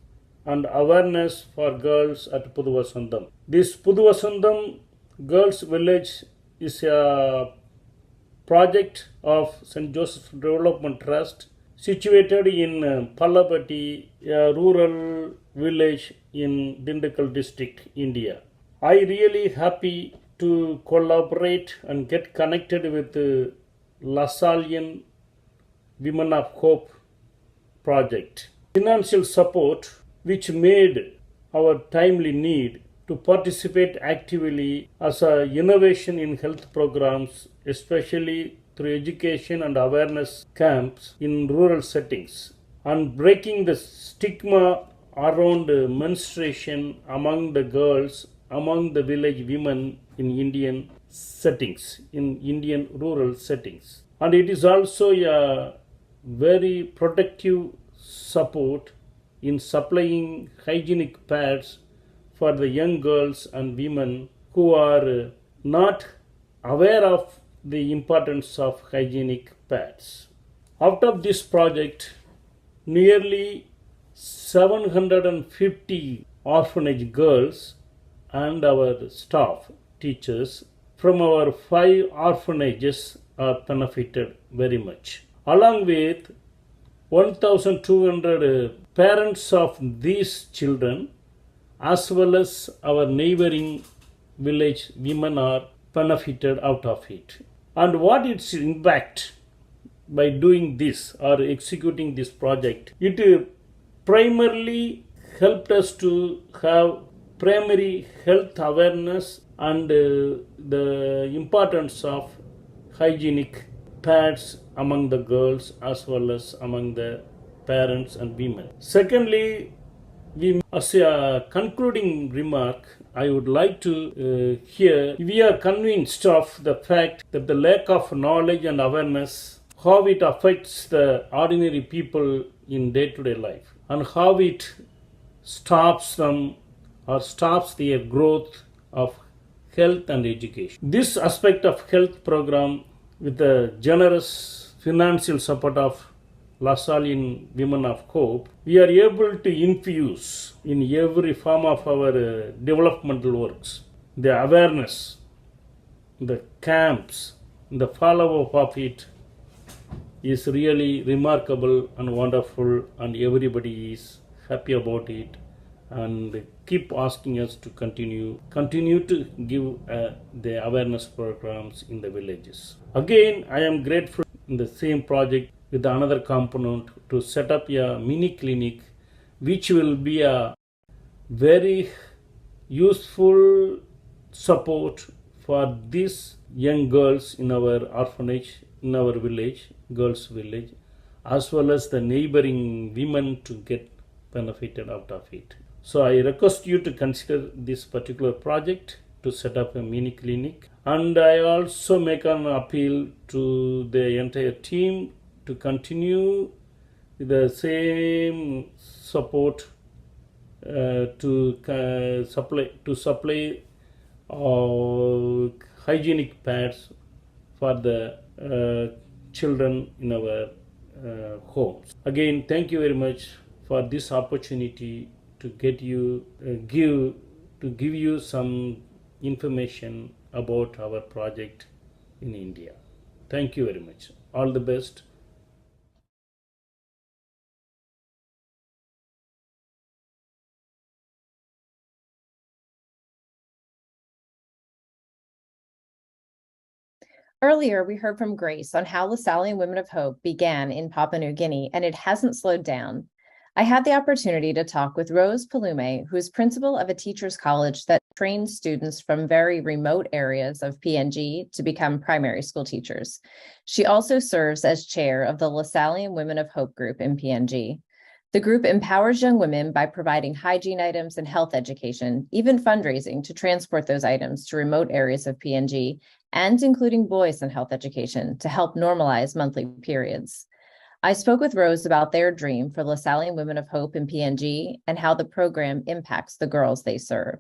and Awareness for Girls at Puduvasandam. This Puduvasandam Girls Village is a project of St. Joseph's Development Trust situated in Pallapatti, a rural village in Dindigul district, India. I really happy to collaborate and get connected with the Lasallian Women of Hope project. Financial support which made our timely need to participate actively as an innovation in health programs, especially through education and awareness camps in rural settings, and breaking the stigma around menstruation among the girls, among the village women in Indian settings, in Indian rural settings. And it is also a very productive support in supplying hygienic pads for the young girls and women who are not aware of the importance of hygienic pads. Out of this project, nearly 750 orphanage girls and our staff, teachers from our 5 orphanages are benefited very much. Along with 1,200 parents of these children, as well as our neighboring village women are benefited out of it. And what its impact by doing this or executing this project, it primarily helped us to have primary health awareness and the importance of hygienic pads among the girls as well as among the parents and women. Secondly, as a concluding remark, I would like to we are convinced of the fact that the lack of knowledge and awareness, how it affects the ordinary people in day-to-day life and how it stops them or stops their growth of health and education. This aspect of health program with the generous financial support of Lasallian Women of Hope, we are able to infuse in every form of our developmental works the awareness, the camps, the follow-up of it is really remarkable and wonderful, and everybody is happy about it and keep asking us to continue to give the awareness programs in the villages. Again, I am grateful in the same project with another component to set up a mini clinic which will be a very useful support for these young girls in our orphanage, in our village, girls village, as well as the neighboring women to get benefited out of it. So I request you to consider this particular project to set up a mini clinic, and I also make an appeal to the entire team to continue with the same support to supply hygienic pads for the children in our homes. Again, thank you very much for this opportunity to give you some information about our project in India. Thank you very much. All the best. Earlier, we heard from Grace on how Lasallian Women of Hope began in Papua New Guinea, and it hasn't slowed down. I had the opportunity to talk with Rose Palume, who's principal of a teacher's college that trains students from very remote areas of PNG to become primary school teachers. She also serves as chair of the Lasallian Women of Hope group in PNG. The group empowers young women by providing hygiene items and health education, even fundraising to transport those items to remote areas of PNG, and including voice and health education to help normalize monthly periods. I spoke with Rose about their dream for Lasallian Women of Hope in PNG and how the program impacts the girls they serve.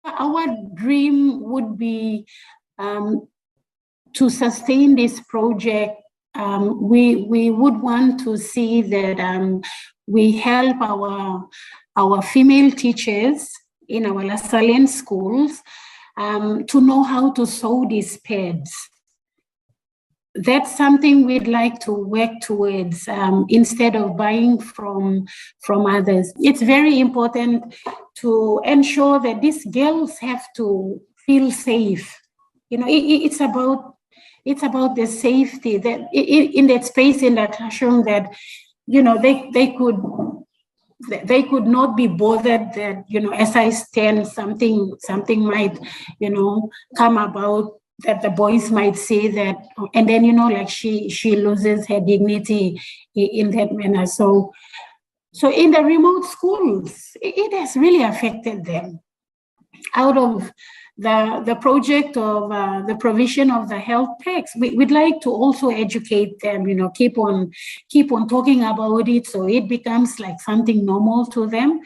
Our dream would be to sustain this project. We would want to see that we help our female teachers in our Lasallian schools to know how to sew these pads. That's something we'd like to work towards instead of buying from others. It's very important to ensure that these girls have to feel safe. You know, it's about the safety that in that space in the classroom that, you know, they could not be bothered that, you know, as I stand, something might, you know, come about that the boys might say that, and then, you know, like she loses her dignity in that manner. So in the remote schools, it has really affected them. Out of the project of the provision of the health packs, we'd like to also educate them, you know, keep on talking about it so it becomes like something normal to them,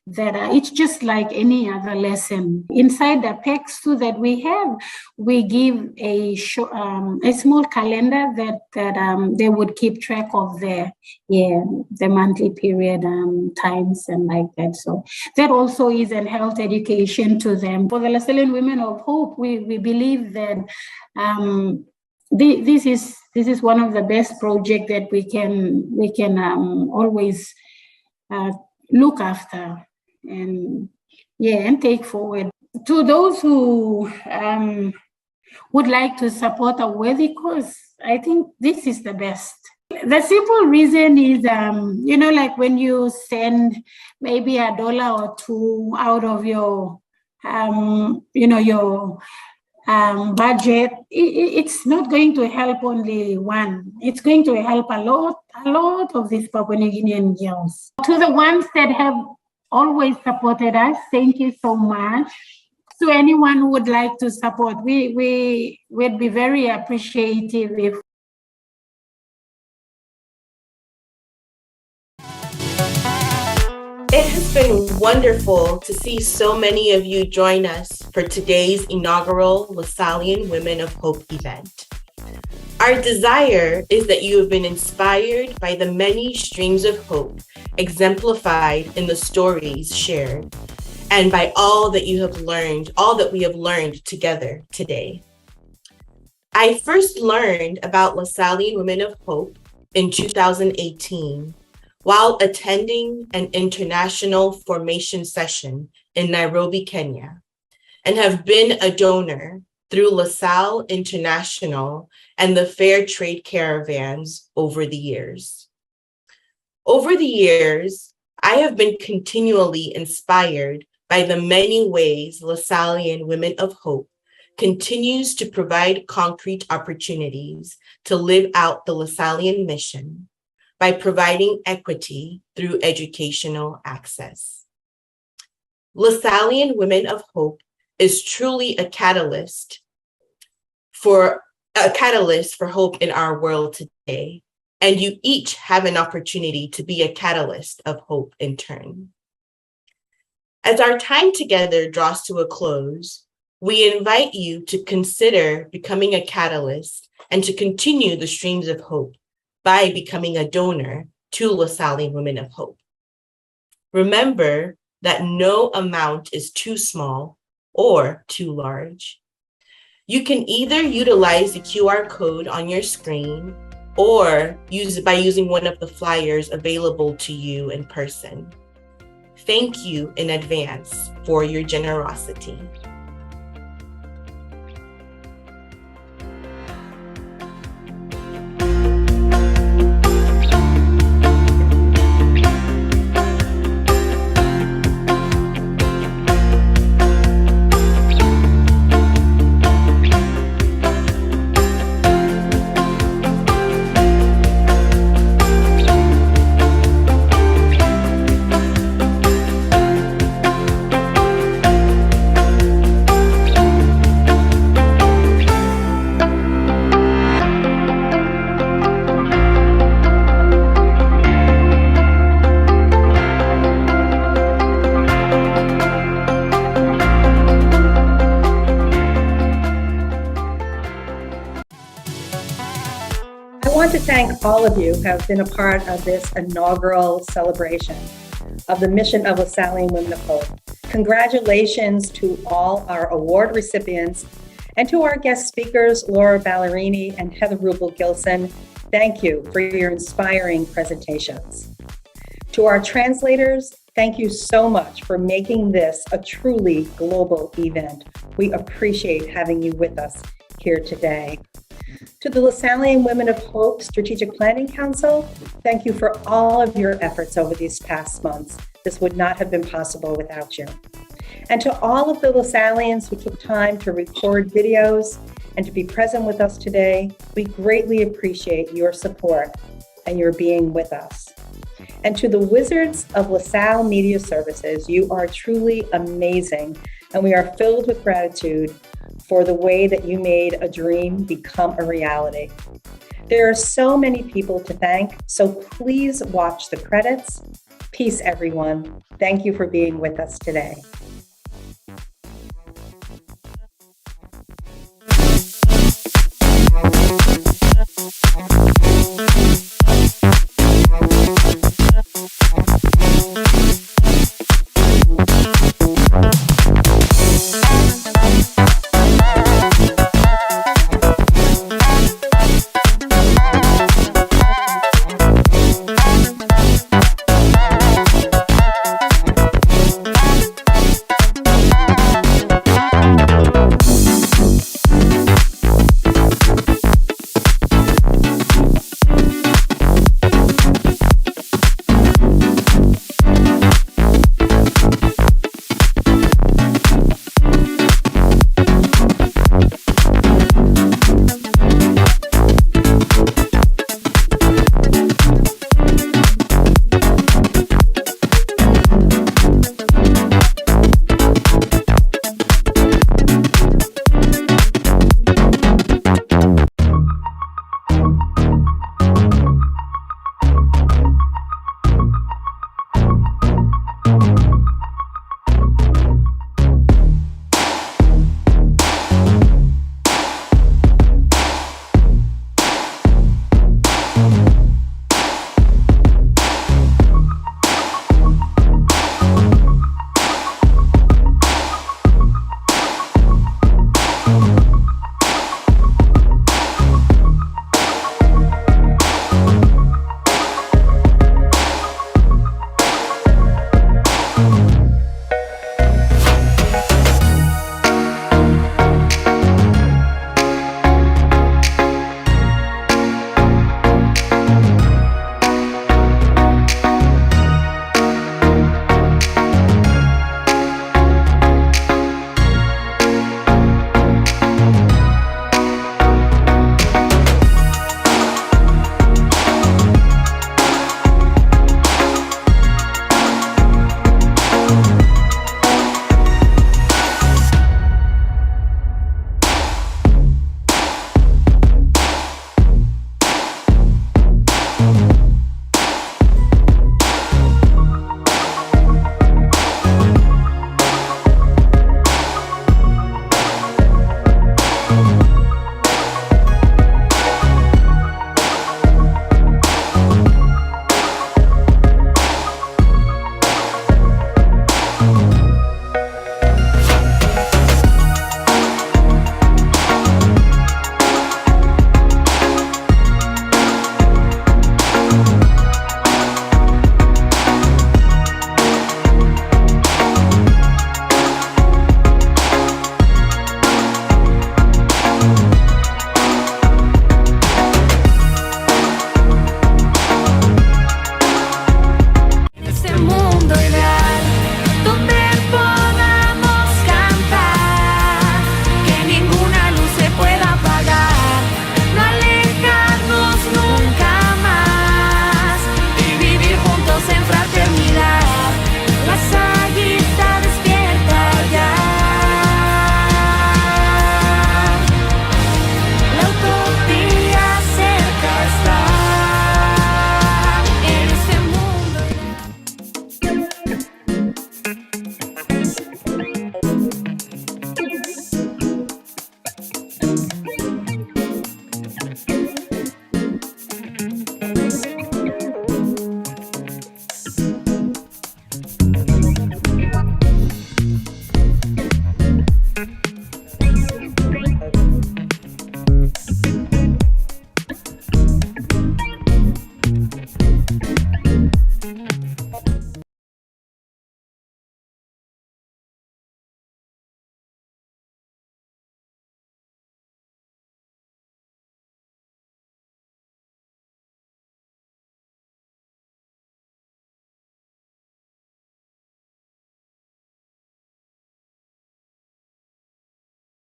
that it's just like any other lesson. Inside the packs too that we have, we give a small calendar that they would keep track of the monthly period times and like that. So that also is an health education to them. For the Lasallian Women of Hope, we believe that this is one of the best projects that we can always look after and take forward. To those who would like to support a worthy cause, I think this is the best. The simple reason is, you know, like when you send maybe $1 or $2 out of your, you know, your budget, it's not going to help only one. It's going to help a lot of these Papua New Guinean girls. To the ones that have always supported us, thank you so much. To anyone who would like to support, we'd be very appreciative if It has been wonderful to see so many of you join us for today's inaugural Lasallian Women of Hope event. Our desire is that you have been inspired by the many streams of hope exemplified in the stories shared, and by all that we have learned together today. I first learned about Lasallian Women of Hope in 2018 while attending an international formation session in Nairobi, Kenya, and have been a donor through LaSalle International and the Fair Trade Caravans over the years. Over the years, I have been continually inspired by the many ways Lasallian Women of Hope continues to provide concrete opportunities to live out the Lasallian mission by providing equity through educational access. Lasallian Women of Hope is truly a catalyst for hope in our world today, and you each have an opportunity to be a catalyst of hope in turn. As our time together draws to a close, we invite you to consider becoming a catalyst and to continue the streams of hope by becoming a donor to Lasallian Women of Hope. Remember that no amount is too small or too large. You can either utilize the QR code on your screen or use it by using one of the flyers available to you in person. Thank you in advance for your generosity. thank all of you who have been a part of this inaugural celebration of the mission of Lasallian Women of Hope. Congratulations to all our award recipients and to our guest speakers, Laura Ballerini and Heather Rubel-Gilson. Thank you for your inspiring presentations. To our translators, thank you so much for making this a truly global event. We appreciate having you with us here today. To the Lasallian Women of Hope Strategic Planning Council, thank you for all of your efforts over these past months. This would not have been possible without you. And to all of the Lasallians who took time to record videos and to be present with us today, we greatly appreciate your support and your being with us. And to the wizards of LaSalle Media Services, you are truly amazing, and we are filled with gratitude for the way that you made a dream become a reality. There are so many people to thank, so please watch the credits. Peace, everyone. Thank you for being with us today.